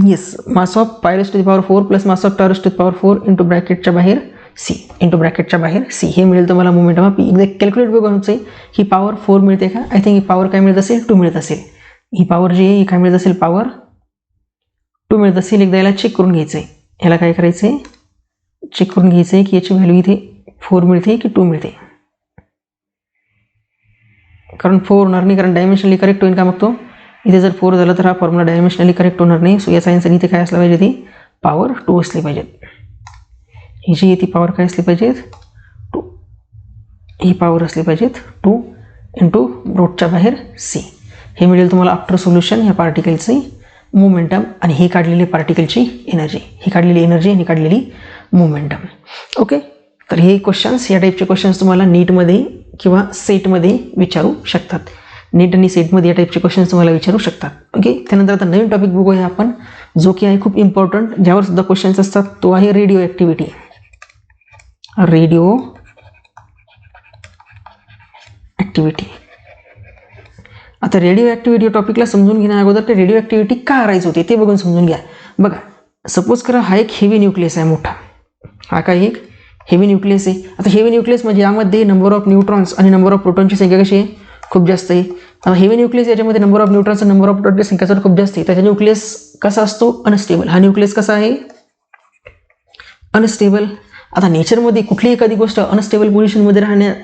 Yes. Mass of pi raise to the power 4 plus mass of tau raise to the power 4 इंटू ब्रॅकेटच्या बाहेर सी. हे मिळेल तुम्हाला मोमेंटम ऑफ पी. एकदा कॅल्क्युलेट बघून आहे ही पॉवर 4 मिळते का? आय थिंक ही पॉवर काय मिळत असेल? 2 मिळत असेल. ही पॉवर जी आहे ही काय मिळत असेल? पॉवर 2 मिळत असेल. एकदा याला चेक करून घ्यायचं आहे. याला काय करायचं आहे? चेक करून घ्यायचं आहे की याची व्हॅल्यू इथे 4 मिळते की 2 मिळते. कारण 4 होणार नाही, कारण डायमेन्शनली करेक्ट होईल का? मग तो इथे जर 4 झालं तर हा फॉर्म्युला डायमेन्शनली करेक्ट होणार नाही. सो याचा आन्सर इथे काय असला पाहिजे? ती पॉवर 2 असली पाहिजे. ही जी ती पॉवर काय असली पाहिजेत? 2. ही पॉवर असली पाहिजेत 2 इंटू रूटच्या बाहेर सी. हे मिळेल तुम्हाला आफ्टर सोल्युशन ह्या पार्टिकलचे मोमेंटम आणि ही काढलेली पार्टिकलची एनर्जी, ही काढलेली एनर्जी आणि काढलेली मोमेंटम. ओके. तर हे क्वेश्चन्स, या टाईपचे क्वेश्चन्स तुम्हाला नीटमध्ये किंवा सेटमध्ये विचारू शकतात. नीट आणि सेटमध्ये या टाईपचे क्वेश्चन्स तुम्हाला विचारू शकतात. ओके. त्यानंतर आता नवीन टॉपिक बघूया आपण, जो की आहे खूप इम्पॉर्टंट, ज्यावर सुद्धा क्वेश्चन्स असतात. तो आहे रेडिओ ॲक्टिव्हिटी. Radio activity. आता रेडिओ ॲक्टिव्हिटी टॉपिकला समजून घेण्या अगोदर ते रेडिओ ॲक्टिव्हिटी का करायची होती ते बघून समजून घ्या. बघा, सपोज करा हा एक हेवी न्यूक्लियस आहे मोठा. हा काय एक हेवी न्यूक्लियस आहे. आता हेवी न्यूक्लियस म्हणजे यामध्ये नंबर ऑफ न्यूट्रॉन्स आणि नंबर ऑफ प्रोटॉनची संख्या कशी आहे? खूप जास्त आहे. आता हेवी न्यूक्लियस याच्यामध्ये नंबर ऑफ न्यूट्रॉन्स आणि नंबर ऑफ प्रोटॉनची संख्या जर खूप जास्त आहे, त्याचा न्यूक्लियस कसा असतो? अनस्टेबल. हा न्यूक्लियस कसा आहे? अनस्टेबल. आता नेचरमध्ये कुठलीही एखादी गोष्ट अनस्टेबल पोझिशनमध्ये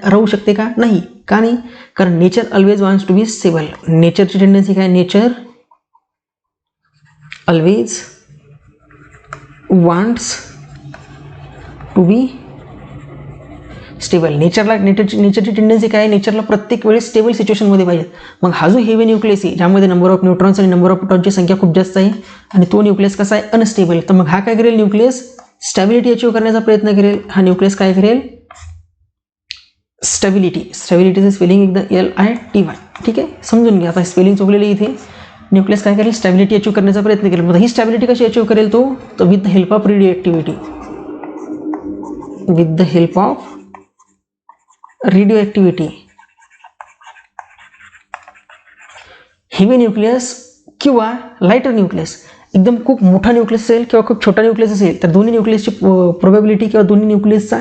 राहू शकते का? नाही. का नाही? कारण nature always wants to be stable. नेचरची टेंडन्सी काय? Nature always wants to be stable. नेचरची टेंडन्सी काय? नेचरला प्रत्येक वेळेस स्टेबल सिच्युएशनमध्ये पाहिजे. मग हा जो हेवी न्यूक्लियस आहे ज्यामध्ये नंबर ऑफ न्यूट्रॉन्स आणि नंबर ऑफ प्रोटॉनची संख्या खूप जास्त आहे आणि तो न्यूक्लियस कसा आहे? अनस्टेबल. तर मग हा काय करेल? न्यूक्लियस स्टॅबिलिटी अचीव करण्याचा प्रयत्न करेल. हा न्यूक्लियस काय करेल? स्टॅबिलिटीचं स्पेलिंग एकदा LITY. ठीक आहे, समजून घ्या. आता स्पेलिंग चुकलेली इथे. न्यूक्लियस काय करेल? स्टॅबिलिटी अचीव करण्याचा प्रयत्न करेल. मग ही स्टॅबिलिटी कशी अचीव करेल तो? तर with the help of radio activity. With the help of radio activity. Heavy nucleus किंवा लाइटर न्यूक्लियस, एकदम खूप मोठा न्यूक्लियस असेल किंवा खूप छोटा न्यूक्लियस असेल, तर दोन्ही न्यूक्लियसची प्रोबॅबिलिटी किंवा दोन्ही न्यूक्लियसचा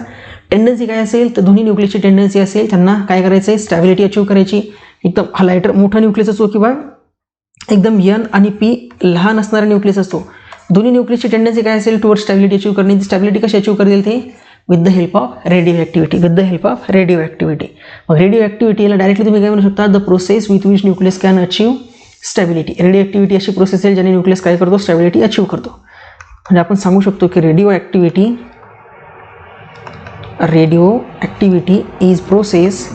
टेंडन्सी काय असेल? तर दोन्ही न्यूक्लियसची टेंडन्सी असेल त्यांना काय करायचं आहे? स्टॅबिलिटी अचीव करायची. एकदम हा लाइटर मोठा न्यूक्लियस असो किंवा एकदम N आणि P लहान असणारा न्यूक्लियस असतो, दोन्ही न्यूक्लियसची टेंडन्सी काय असेल? टुवर्ड स्टॅबिलिटी अचीव करणे. स्टॅबिलिटी कशी अचीव करेल ते? With the help of radio activity. With the help of radio activity. मग रेडिओ ॲक्टिव्हिटीला डायरेक्टली तुम्ही काय म्हणू शकता, the process with which nucleus can achieve stability. Radio activity अशी प्रोसेस आहे ज्याने न्यूक्लियस काय करतो, स्टॅबिलिटी अचीव करतो. म्हणजे आपण सांगू शकतो की radio activity is process,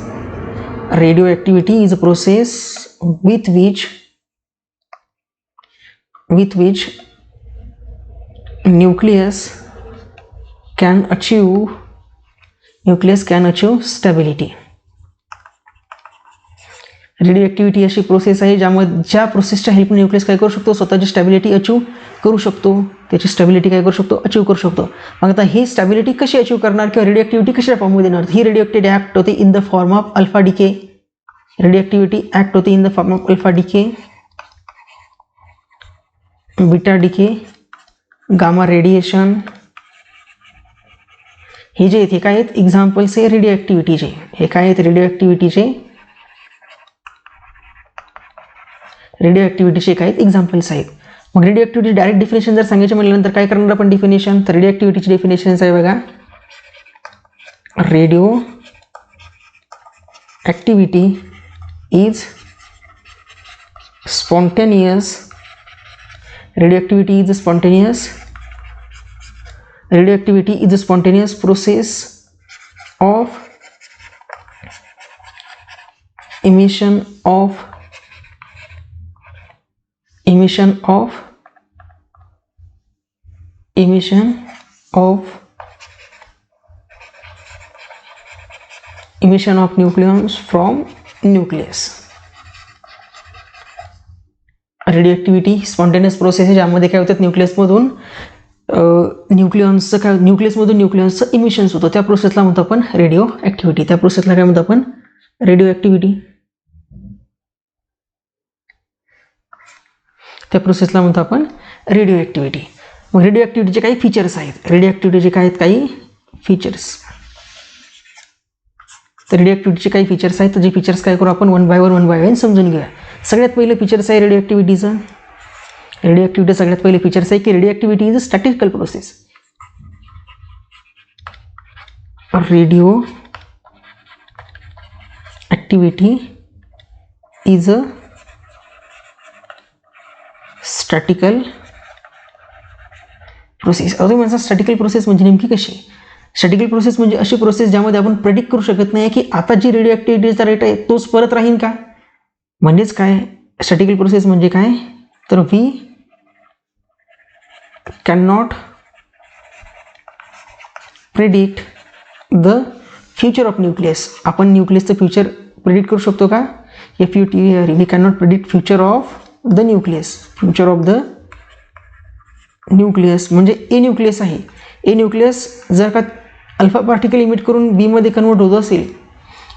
radio activity is a process with which nucleus can achieve stability. Radio activity अशी प्रोसेस आहे ज्या प्रोसेसच्या हेल्पने न्यूक्लियस काय करू शकतो, स्वतःची स्टॅबिलिटी अचीव करू शकतो, त्याची स्टॅबिलिटी काय करू शकतो, अचीव करू शकतो. मग आता ही स्टॅबिलिटी कशी अचीव करणार किंवा रेडिओ ॲक्टिव्हिटी कशा फॉर्ममध्ये देणार, ही रेडिओ ॲक्टिव्हिटी ॲक्ट होते in the form of alpha decay. Radio act होते in the form of alpha decay, beta decay, gamma radiation. हे जे आहेत काय आहेत एक्झाम्पल्स आहे रेडिओ ॲक्टिव्हिटीचे. हे काय आहेत रेडिओ ॲक्टिव्हिटीचे काय आहेत एक्झाम्पल्स आहेत. मग रेडिओ ॲक्टिव्हिटी डायरेक्ट डिफिनेशन जर सांगायचं म्हटल्यानंतर काय करणार आपण डिफिनेशन, तर रेडिओ ॲक्टिव्हिटीची डेफिनेशन्स आहे बघा. Radio activity is spontaneous. Radioactivity is a spontaneous process of emission of nucleons from nucleus. Radio activity spontaneous process आहे ज्यामध्ये काय होतात न्यूक्लियसमधून न्यूक्लियसचं इमिशन्स होतं. त्या प्रोसेसला म्हणतो आपण रेडिओ ॲक्टिव्हिटी. त्या प्रोसेसला काय म्हणतो आपण रेडिओ ॲक्टिव्हिटी. त्या प्रोसेसला म्हणतो आपण रेडिओ ॲक्टिव्हिटी. मग रेडिओ ॲक्टिव्हिटीचे काही फीचर्स आहेत. रेडिओ ॲक्टिव्हिटीचे काय आहेत काही फीचर्स. तर रेडिओ ॲक्टिव्हिटीचे काही फीचर्स आहेत. तर जे फीचर्स काय करू आपण वन बाय वन समजून घेऊया. सगळ्यात पहिलं फीचर्स आहे रेडिओ ॲक्टिव्हिटीचं. रेडिओ ॲक्टिव्हिटी सगळ्यात पहिले फीचर्स आहे की radio activity is a statistical process. Radio activity is a statical process. अजून म्हणजे स्टॅटिकल प्रोसेस म्हणजे नेमकी कशी. स्टॅटिकल प्रोसेस म्हणजे अशी प्रोसेस ज्यामध्ये आपण प्रेडिक्ट करू शकत नाही की आता जी रेडिओ ॲक्टिव्हिटीचा रेट आहे तोच परत राहील का. म्हणजेच काय स्टॅटिकल प्रोसेस म्हणजे काय, तर we can not predict the future of nucleus. आपण न्यूक्लियसचं फ्युचर प्रेडिक्ट करू शकतो का, we can not predict future of the nucleus. Future of the nucleus म्हणजे ए न्यूक्लियस आहे. ए न्यूक्लियस जर का अल्फा पार्टिकल इमिट करून बीमध्ये कन्वर्ट होत असेल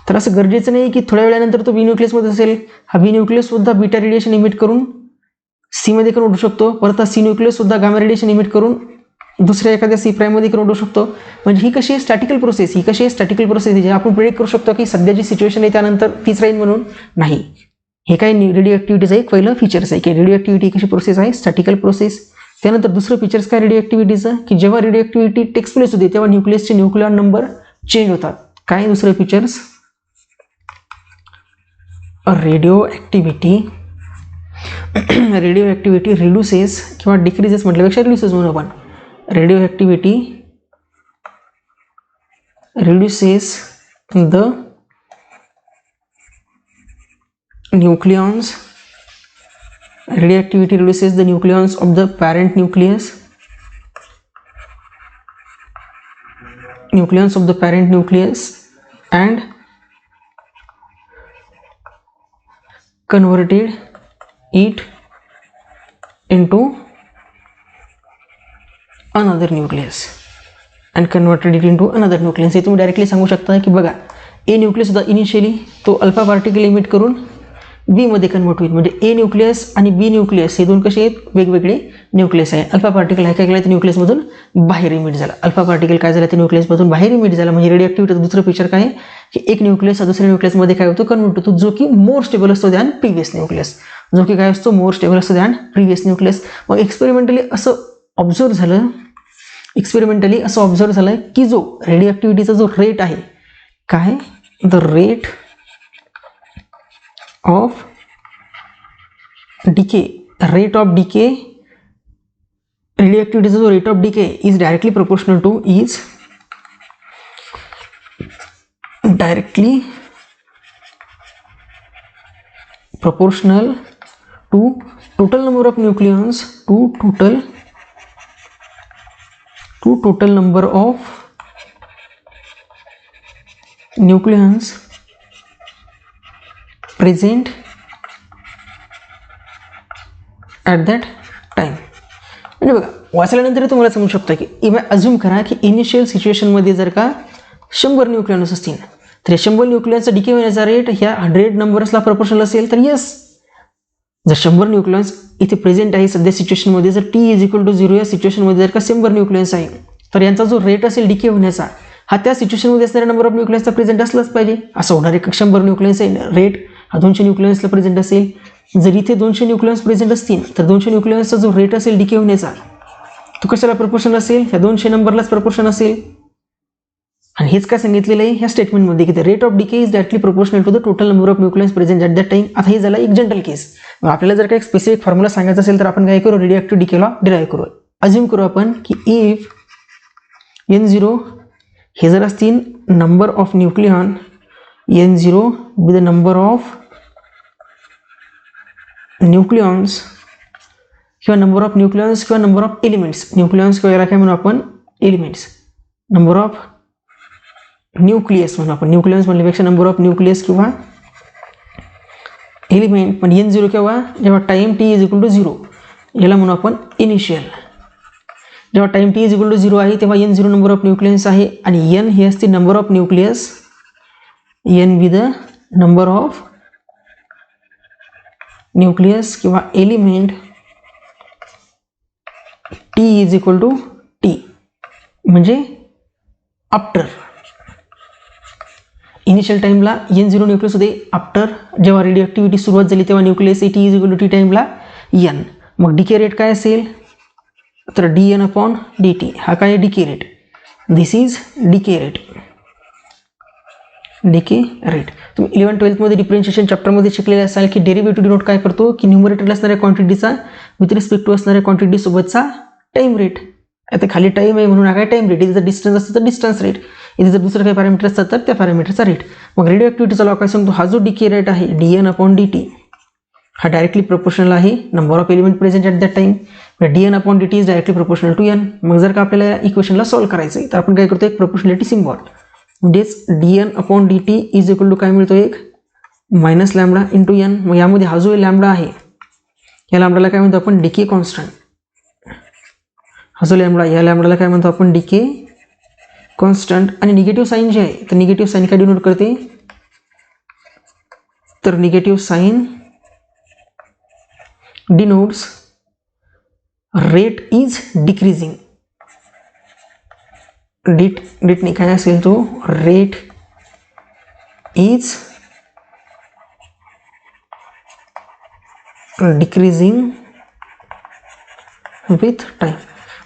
तर असं गरजेचं नाही की थोड्या वेळानंतर तो बी न्यूक्लियसमध्ये असेल. हा बी न्यूक्लियससुद्धा बीटा रेडिएशन इमिट करून सीमध्ये कन्वर्ट होऊ शकतो. परत हा सी न्यूक्लियससुद्धा गामा रेडिएशन इमिट करून दुसऱ्या एखाद्या सी प्राईममध्ये कन्वर्ट होऊ शकतो. म्हणजे ही कशी आहे स्टॅटिकल प्रोसेस. ही कशी आहे स्टॅटिकल प्रोसेस जे आपण प्रेडिक्ट करू शकतो की सध्या जी सिच्युएशन आहे त्यानंतर तीच राहील म्हणून नाही. हे काय रेडिओ ॲक्टिव्हिटीचं एक पहिलं फीचर्स आहे की रेडिओ ॲक्टिव्हिटी कशी प्रोसेस आहे स्टॅटिकल प्रोसेस. त्यानंतर दुसरं फीचर्स काय रेडिओ ॲक्टिव्हिटीचं की जेव्हा रेडिओ ॲक्टिव्हिटी टेक्स प्लेस होते तेव्हा न्यूक्लियसचे न्यूक्लियर नंबर चेंज होतात. काय दुसरं फीचर्स, रेडिओ ॲक्टिव्हिटी रिड्युसेस किंवा डिक्रीजेस म्हटल्यापेक्षा रिड्युसेस म्हणून आपण. Radio activity reduces the nucleons. Radioactivity reduces the nucleons of the parent nucleus. And converted it into another nucleus. हे तुम्ही डायरेक्टली सांगू शकता की बघा ए न्यूक्लियस सुद्धा इनिशियली तो अल्फा पार्टिकल इमिट करून बी मध्ये कन्वर्ट होईल. म्हणजे ए न्यूक्लियस आणि बी न्यूक्लियस हे दोन कसे आहेत वेगवेगळे न्यूक्लियस आहे. अल्फा पार्टिकल काय केलं तर न्यूक्लियसमधून बाहेर इमिट झाला. अल्फा पार्टिकल काय झाला तर न्यूक्लियसमधून बाहेर इमिट झाला. म्हणजे रेडिओ ॲक्टिव्हिटीचं दुसरं फीचर काय आहे की एक न्यूक्लियस दुसऱ्या न्यूक्लियसमध्ये काय होतो कन्वर्ट होतो जो की मोर स्टेबल असतो दॅन प्रिव्हियस न्यूक्लियस. जो की काय असतो मोर स्टेबल असतो दॅन प्रिव्हियस न्यूक्लियस. मग एक्सपेरिमेंटली असं ऑब्झर्व झालं एक्सपेरिमेंटली असं ऑब्झर्व झालं की जो रेडिओ ॲक्टिव्हिटीचा जो रेट आहे, काय, the rate of decay, radio ॲक्टिव्हिटीचा जो rate of decay is directly proportional to total number of nucleons to total number of nucleons present at that time. म्हणजे बघा, वाचल्यानंतर तुम्हाला समजू शकतं की अज्युम करा की इनिशियल सिच्युएशनमध्ये जर का 100 न्यूक्लियॉन्स असतील तर 100 न्यूक्लियॉन्सचा डिके होण्याचा रेट ह्या 100 नंबर्सला प्रोपोर्शनल असेल तर यस, जर 100 न्यूक्लियॉन्स इथे प्रेझेंट आहे सध्या सिच्युएशनमध्ये, जर टी इज इक्वल टू 0 या सिच्युएशनमध्ये जर का 100 न्यूक्लियॉन्स आहे तर यांचा जो रेट असेल डिके होण्याचा हा त्या सिच्युएशनमध्ये असणाऱ्या नंबर ऑफ न्यूक्लियन्सचा प्रेझेंट असलाच पाहिजे. असं होणार आहे. 100 न्यूक्लियन्स आहे, रेट हा 200 न्यूक्लियन्सला प्रेझेंट असेल. जर इथे 200 न्यूक्लियन्स प्रेझेंट असतील तर 200 न्यूक्लियन्सचा जो रेट असेल डिके होण्याचा तो कशाला प्रपोर्शनल असेल, ह्या 200 नंबरलाच प्रपोर्शन असेल. आणि हेच काय सांगितलेलं आहे ह्या स्टेटमेंटमध्ये की the rate of decay is directly proportional to the total number of nucleons present at that time. आता हे झालं एक जनरल केस. आपल्याला जर काही स्पेसिफिक फॉर्म्युला सांगायचा असेल तर आपण काय करू, radio active decay law derive करू. अज्युम करू आपण की इफ N0 हे जर असतील number of nucleon, N0 B the number of nucleons किंवा नंबर ऑफ न्यूक्लियॉन्स किंवा नंबर ऑफ एलिमेंट्स, न्यूक्लियॉन्स किंवा याला काय म्हणू आपण एलिमेंट्स, नंबर ऑफ न्यूक्लियस म्हणून आपण, न्यूक्लियस म्हणल्यापेक्षा नंबर ऑफ न्यूक्लियस किंवा एलिमेंट. पण N0 केव्हा, जेव्हा time t is equal to 0, याला म्हणू आपण इनिशियल. जेव्हा time t is equal to 0 आहे तेव्हा N0 नंबर ऑफ न्यूक्लियस आहे आणि N हे असते number of nucleus, N be the number of nucleus किंवा element, t is equal to t म्हणजे आफ्टर. इनिशियल टाइमला N0 न्यूक्लियस होते, आफ्टर जेव्हा रेडिओ ॲक्टिव्हिटी सुरुवात झाली तेव्हा nucleus T is equal to T टाइमला N. मग डिके रेट काय असेल तर dN अपॉन dt. हा काय decay rate, this is decay rate. तुम्ही 11-12 मध्ये डिफरन्शिएशन चॅप्टरमध्ये शिकलेले असाल की डेरिव्हेटिव्ह डिनोट काय करतो की न्यूमरेटरला असणाऱ्या क्वांटिटीचा विथ रिस्पेक्ट टू असणाऱ्या क्वांटिटी सोबतचा टाइम रेट. आता खाली टाइम आहे म्हणून काय टाइम रेट, इथे जर डिस्टन्स असतं तर डिस्टन्स रेट, इथे जर दुसरं काही पॅरामीटर असतात तर त्या पॅरामीटरचा रेट. मग रेडिओ ॲक्टिव्हिटीचा लॉ काय सांगतो, हा जो डिके रेट आहे dN अपॉन dt हा डायरेक्टली प्रोपोर्शनल आहे number of element present at that time. dN upon dt is directly proportional to n. मग जर का आपल्याला इक्वेशनला सॉल्व्ह करायचं आहे तर आपण काय करतो, एक प्रोपोर्शनॅलिटी सिम्बॉल, म्हणजेच dN upon dt is equal to काय मिळतो, एक मायनस लॅम्बडा इंटू n. मग यामध्ये हा जो लॅम्बडा आहे या लॅम्बडाला काय म्हणतो आपण डिके कॉन्स्टंट. हा जो लॅम्बडा, या लॅम्बडाला काय म्हणतो आपण डिके कॉन्स्टंट. आणि निगेटिव्ह साईन जे आहे तर निगेटिव्ह साईन काय डिनोट करते तर negative sign denotes rate is decreasing. डेटने काय असेल तो rate is decreasing with time.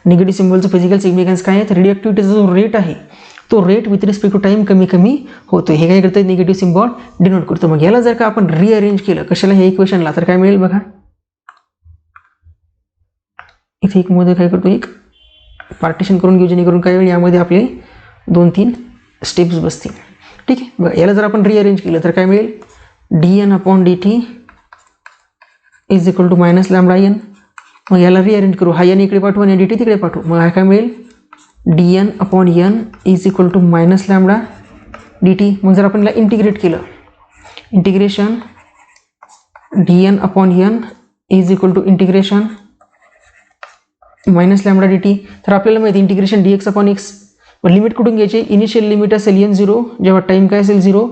Negative सिम्बॉलचं फिजिकल सिग्निफिकन्स काय आहे तर रेडिओ ॲक्टिव्हिटीचा जो रेट आहे तो rate with respect to time कमी कमी होतो. हे काय करतं, निगेटिव्ह सिम्बॉल डिनोट करतो. मग याला जर का आपण रिअरेंज केलं कशाला, ह्या इक्वेशनला, तर काय मिळेल बघा, इथे एक मध्ये काय करतो, एक पार्टिशन करून घेऊ जेणेकरून काय होईल यामध्ये आपले 2-3 स्टेप्स बसतील. ठीक आहे. बघा याला जर आपण रिअरेंज केलं तर काय मिळेल, dN upon dt is equal to minus lambda n. मग याला रिअरेंज करू, हा n इकडे पाठवू आणि dt तिकडे पाठवू. मग काय मिळेल dN upon n is equal to minus lambda dt. मग जर आपण याला इंटिग्रेट केलं, integration dN upon n is equal to integration minus lambda dt. तर आपल्याला माहिती इंटिग्रेशन dx अपॉन x. लिमिट कुठून घ्यायची, इनिशियल लिमिट असेल N0 जेव्हा टाइम काय असेल 0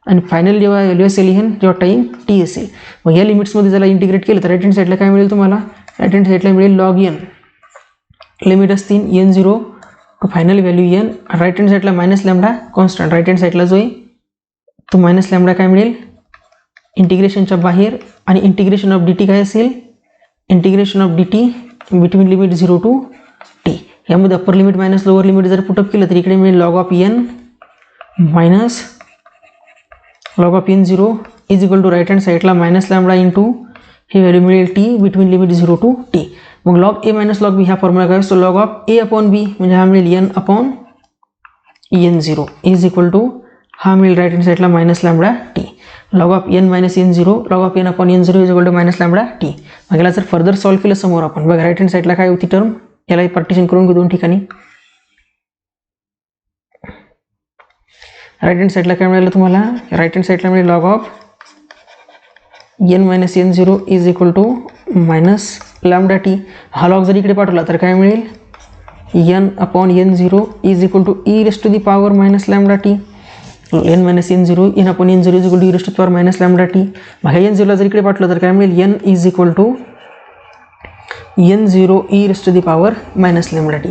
आणि फायनल जेव्हा व्हॅल्यू असेल n जेव्हा टाइम t असेल. मग या लिमिट्समध्ये जर इंटिग्रेट केलं तर राईट हँड साईडला काय मिळेल तुम्हाला, राईट हँड साईडला मिळेल लॉग n. लिमिट असतील N0 to final value n. Right hand साईडला minus lambda constant, right hand साईडला जो आहे तो मायनस लॅम्बडा काय मिळेल इंटिग्रेशनच्या बाहेर. आणि इंटिग्रेशन ऑफ dt काय असेल, integration of dt between limit 0 to t. यामध्ये upper limit minus lower limit जर पुटअप केलं तर इकडे मिळेल log of N minus log of N 0 is equal to right hand साईडला मायनस लॅम्बडा इंटू ही व्हॅल्यू मिळेल T between limit 0 to T. मग log A minus log B हा फॉर्म्युला काय असतो, log of A upon B म्हणजे हा मिळेल N upon N 0 is equal to हा मिळेल राईट हँड साईडला minus lambda T. Log of N minus N 0 log of N upon N 0 is equal to minus lambda T. मग याला जर further solve केलं समोर आपण बघा राईट हँड साईडला काय होती टर्म, याला पार्टिशन करून घेऊ दोन ठिकाणी. राईट हँड साईडला काय मिळालं तुम्हाला, राईट हँड साईडला मिळेल log of N minus N 0 is equal to minus lambda T. हा लॉग जर इकडे पाठवला तर काय मिळेल N upon N 0 is equal to E raise to the power minus lambda T. N minus N 0 N upon N 0 is equal to E raise to the power minus lambda T. मग N 0 जर इकडे पाठवलं तर काय मिळेल N is equal to N 0 E raise to the power minus lambda T.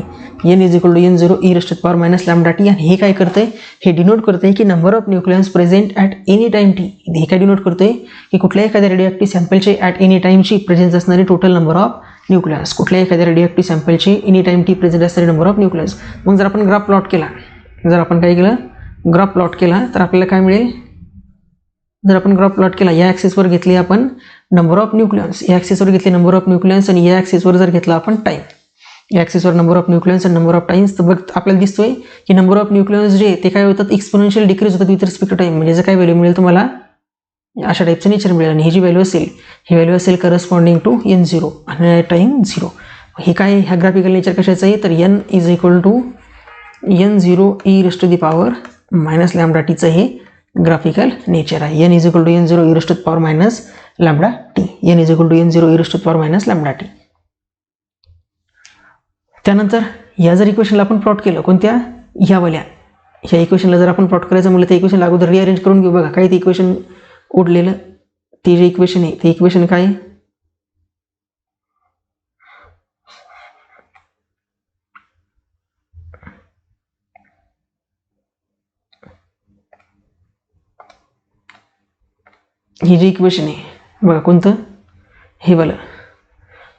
N is equal to N 0 E raise to the power minus lambda T. आणि हे काय करतंय, हे डिनोट करतंय की number of nucleons present at any time T. हे काय denote करतंय की कुठल्याही एखाद्या रेडिओ सॅम्पलचे ॲट एनी टाइमची प्रेझेन्स असणारी टोटल नंबर ऑफ न्यूक्लियस. कुठल्याही एखाद्या रेडिओ सॅम्पलचे एनी टाइम टी प्रेझेंट असणारी नंबर ऑफ न्यूक्लियस. मग जर आपण ग्राफ प्लॉट केला, जर आपण काय केलं ग्राफ प्लॉट केला तर आपल्याला काय मिळेल, जर आपण ग्राफ प्लॉट केला या ॲक्सिसवर घेतली आपण नंबर ऑफ न्यूक्लियन्स, या ॲक्सिसवर घेतली नंबर ऑफ न्यूक्लियन्स आणि या ॲक्सिसवर जर घेतला आपण टाईम, या ॲक्सिसवर नंबर ऑफ न्यूक्लियन्स आणि नंबर ऑफ टाइम्स, तर बघ आपल्याला दिसतोय की नंबर ऑफ न्यूक्लियन्स जे ते काय होतात एक्सपोनेन्शियल डिक्रीज होतात विथ रिस्पेक्ट टू टाईम. म्हणजे जर काय व्हॅल्यू मिळेल तुम्हाला अशा टाईपचं नेचर मिळेल आणि ही जी व्हॅल्यू असेल ही व्हॅल्यू असेल करस्पॉन्डिंग टू एन 0 आणि टाईम 0. हे काय ह्या ग्राफिकल नेचर कशाचं आहे तर N is equal to N 0 E raise to the power minus lambda टीचं हे ग्राफिकल नेचर आहे. N is equal to N 0 E raise to the power minus lambda T. N is equal to N 0 E raise to the power minus lambda T. त्यानंतर या जर इक्वेशनला आपण plot केलं कोणत्या ह्यावाल्या, ह्या इक्वेशनला जर आपण प्लॉट करायचं म्हटलं तर इक्वेशनला अगोदर रिअरेंज करून घेऊ. बघा काय ते इक्वेशन उडलेलं, ते जे इक्वेशन आहे ते इक्वेशन काय, हे जे इक्वेशन आहे बघा कोणतं, हे वाला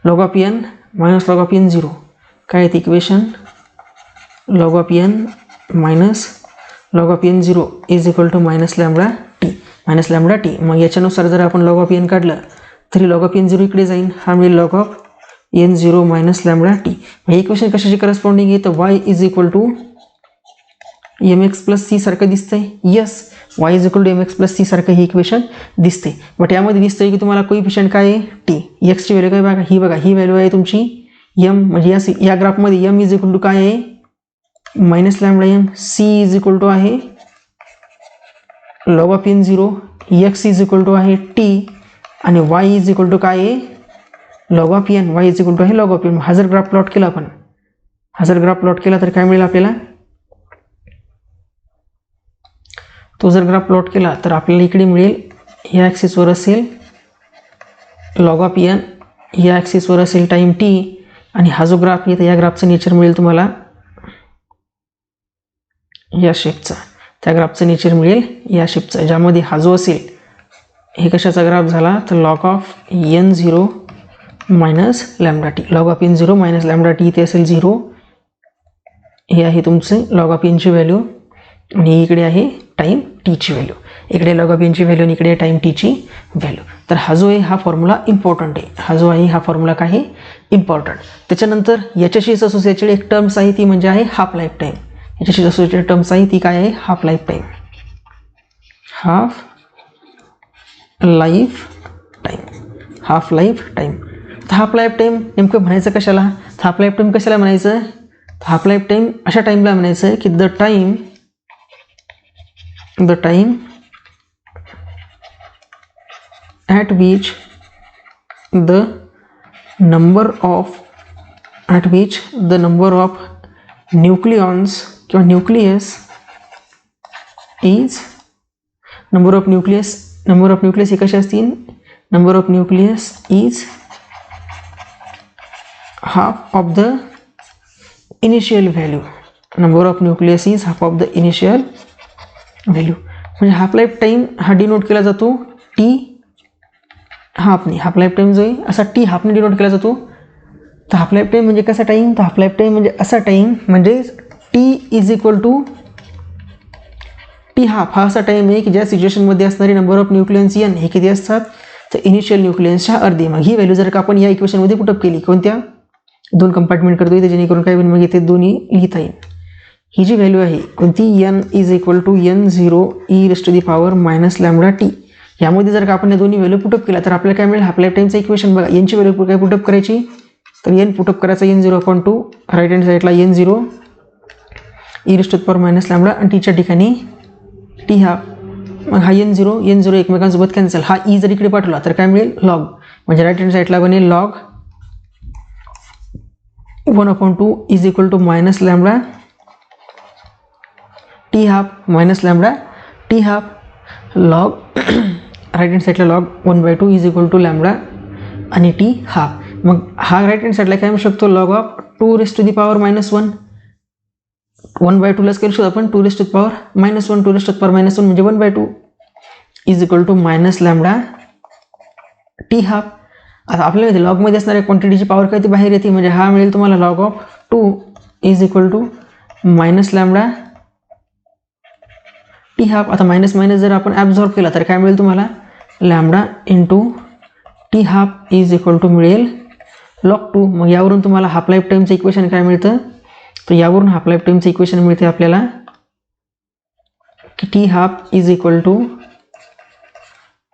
log of N minus log of N 0 काय आहे ते equation, log of N minus log of N 0 is equal to minus lambda T, minus lambda T. मग याच्यानुसार जर आपण लॉग ऑफ एन काढलं तरी लॉग ऑफ एन 0 इकडे जाईल, हा मिळेल log of N 0 minus lambda T. हे इक्वेशन कशाची करस्पॉन्डिंग आहे तर Y is equal to M X plus C सारखं दिसतंय. Yes, Y is equal to M X plus C सारखं हे इक्वेशन दिसते. बट यामध्ये दिसतंय की तुम्हाला कोइफिशियंट काय आहे टी, एक्सची व्हॅल्यू काय बघा ही व्हॅल्यू आहे तुमची एम, म्हणजे या ग्राफमध्ये एम इज इक्वल टू काय आहे minus lambda M, C is equal to आहे log of N 0, X is equal to आहे टी आणि वाय इज इक्वल टू काय आहे log of N, Y is equal to आहे लॉग ऑफ एन. हा जर ग्राफ प्लॉट केला आपण, हा जर ग्राफ प्लॉट केला तर काय मिळेल आपल्याला, तो जर ग्राफ प्लॉट केला तर आपल्याला इकडे मिळेल या ॲक्सिसवर असेल लॉग ऑफ एन, या ॲक्सिसवर असेल टाईम टी आणि हा जो ग्राफ आहे तर या ग्राफचं नेचर मिळेल तुम्हाला या शेपचा, त्या ग्राफचं नेचर मिळेल या शेपचा, ज्यामध्ये हा जो असेल हे कशाचा ग्राफ झाला तर log of N 0 minus lambda T. Log of N 0 minus lambda T इथे असेल 0, हे आहे तुमचे लॉग ऑफ एनची व्हॅल्यू आणि इकडे आहे टाईम टीची व्हॅल्यू, इकडे लॉग ऑफ एनची व्हॅल्यू आणि इकडे टाईम टीची व्हॅल्यू. तर हा जो आहे हा फॉर्म्युला इम्पॉर्टंट आहे, हा जो आहे हा फॉर्म्युला काय आहे इम्पॉर्टंट. त्याच्यानंतर याच्याशीच असोसिएटेड एक टर्म्स आहे ती म्हणजे आहे हाफ लाईफ टाईम. याच्याशी असोसिएटेड टर्म्स आहे ती काय आहे half life time, half life time, half life time. तर हाफ लाईफ टाईम नेमकं म्हणायचं कशाला, हाफ लाईफ टाईम कशाला म्हणायचं, हाफ लाईफ टाईम अशा टाईमला म्हणायचं की the time at which the number of nucleons किंवा nucleus is number of nucleus हे कसे असतील, number of nucleus is half of the initial value, number of nucleus is half of the initial value. म्हणजे half life time हा denote केला जातो T हाफने, half life time जो आहे असा टी हाफने डिनोट केला जातो तर हाफ लाईफ टाईम म्हणजे कसा टाईम, तर हाफ लाईफ टाईम म्हणजे असा टाईम म्हणजे T is equal to T half हा असा टाईम आहे की ज्या सिच्युएशनमध्ये असणारे नंबर ऑफ न्यूक्लियन्स एन हे किती असतात, तर इनिशियल न्यूक्लियन्सच्या अर्धी. मग ही व्हॅल्यू जर का आपण या इक्वेशनमध्ये पुटअप केली, कोणत्या 2 कंपार्टमेंट करतो इथे, जेणेकरून काय होईल मग इथे दोन्ही लिहिता येईल. ही जी व्हॅल्यू आहे कोणती, N is equal to n0 e rest to the power minus lambda T. यामध्ये जर का आपण या दोन्ही व्हॅल्यू पुटअप केला तर आपल्याला काय मिळेल, हाफ लाईफ टाईमचं इक्वेशन बघा. एनची व्हॅल्यू काय पुटअप करायची, तर एन पुटअप करायचा n0/2, राईट हँड साईडला n0 e rest to the power minus lambda आणि टीच्या ठिकाणी टी हाफ. मग हा n0 एकमेकांसोबत कॅन्सल. हा ई जर इकडे पाठवला तर काय मिळेल, लॉग. म्हणजे राईट हँड साईडला बनेल log 1/2 is equal to minus lambda T half minus lambda T half, log right hand साईडला log 1/2 is equal to lambda आणि टी हाफ. मग हा राईट हँड साईडला काय म्हणू शकतो, log of 2 raise to the power -1. 1/2 लाच करू शकतो आपण 2 raise to the power -1, 2 raise to the power -1 म्हणजे 1/2 is equal to minus lambda T half. आता आपल्याला लॉगमध्ये असणाऱ्या क्वांटिटीची पॉवर काय ती बाहेर येते, म्हणजे हा मिळेल तुम्हाला log of 2 is equal to minus lambda T half. आता मायनस मायनस जर आपण ॲब्झॉर्ब केला तर काय मिळेल तुम्हाला, lambda into T half is equal to मिळेल लॉग 2. मग यावरून तुम्हाला हाफ लाईफ टाईमचं इक्वेशन काय मिळतं, तर यावरून हाफ लाईफ टाईमचं इक्वेशन मिळते आपल्याला की T half is equal to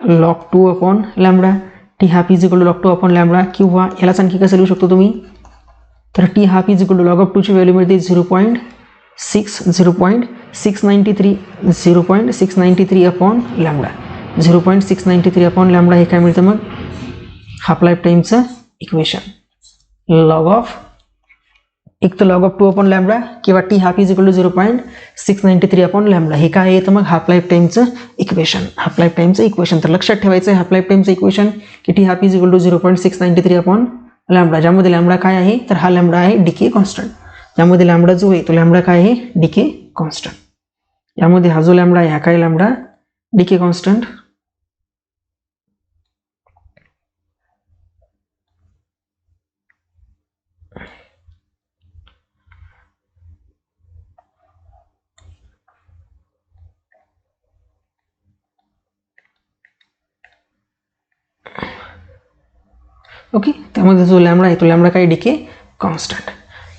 log 2 upon lambda. T half is equal to log 2 upon lambda. किंवा यालाच आणखी कसं लिहू शकतो तुम्ही, तर T half is equal to log of 2ची व्हॅल्यू मिळते 0.693 अपॉन लॅम्बडा. 0.693 अपॉन लॅम्बडा हे काय मिळतं मग, हाफ लाईफ टाईमचं इक्वेशन. लॉग ऑफ एक तर लॉग ऑफ 2 अपॉन लॅम्बडा किंवा T half is equal to 0.693 upon lambda. हे काय येतं मग, हाफ लाईफ टाईमचं इक्वेशन. हाफ लाईफ टाईमचं इक्वेशन तर लक्षात ठेवायचं आहे हाफ लाईफ टाईमचं इक्वेशन की T half is equal to 0.693 upon lambda. ज्यामध्ये लॅम्बडा काय आहे, तर हा लॅम्बडा आहे डिके कॉन्स्टंट. यामध्ये लॅम्बडा जो आहे तो लॅम्बडा काय आहे, डिके कॉन्स्टंट. यामध्ये हा जो लॅम्बडा आहे हा काय लॅम्बडा डिके कॉन्स्टंट. ओके, त्यामध्ये जो लॅम्बडा आहे तो लॅम्बडा काय डिके कॉन्स्टंट.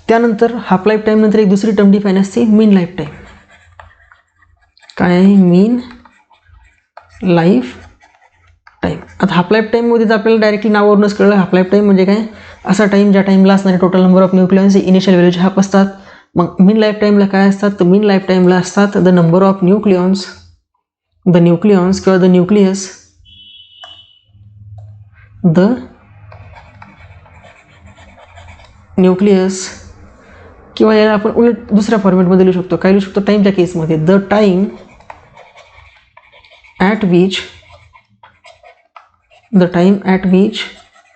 त्यानंतर हाफ लाईफ टाईम नंतर एक दुसरी टर्म डिफाईन असते, मीन लाईफ टाईम. काय आहे, मीन लाईफ टाईम. आता हाफ लाईफ टाईममध्ये तर आपल्याला डायरेक्टली नावावरूनच कळलं हाफ लाईफ टाईम म्हणजे काय, असा टाईम ज्या टाईमला असणारे टोटल नंबर ऑफ न्यूक्लियन्स इनिशियल व्हॅल्यूचे हाफ असतात. मग मीन लाईफ टाईमला काय असतात, तर मीन लाईफ टाईमला असतात द नंबर ऑफ न्यूक्लियॉन्स किंवा द न्यूक्लियस, किंवा याला आपण उलट दुसऱ्या फॉर्मॅटमध्ये लिहू शकतो. काय लिहू शकतो, टाईमच्या केसमध्ये the time at which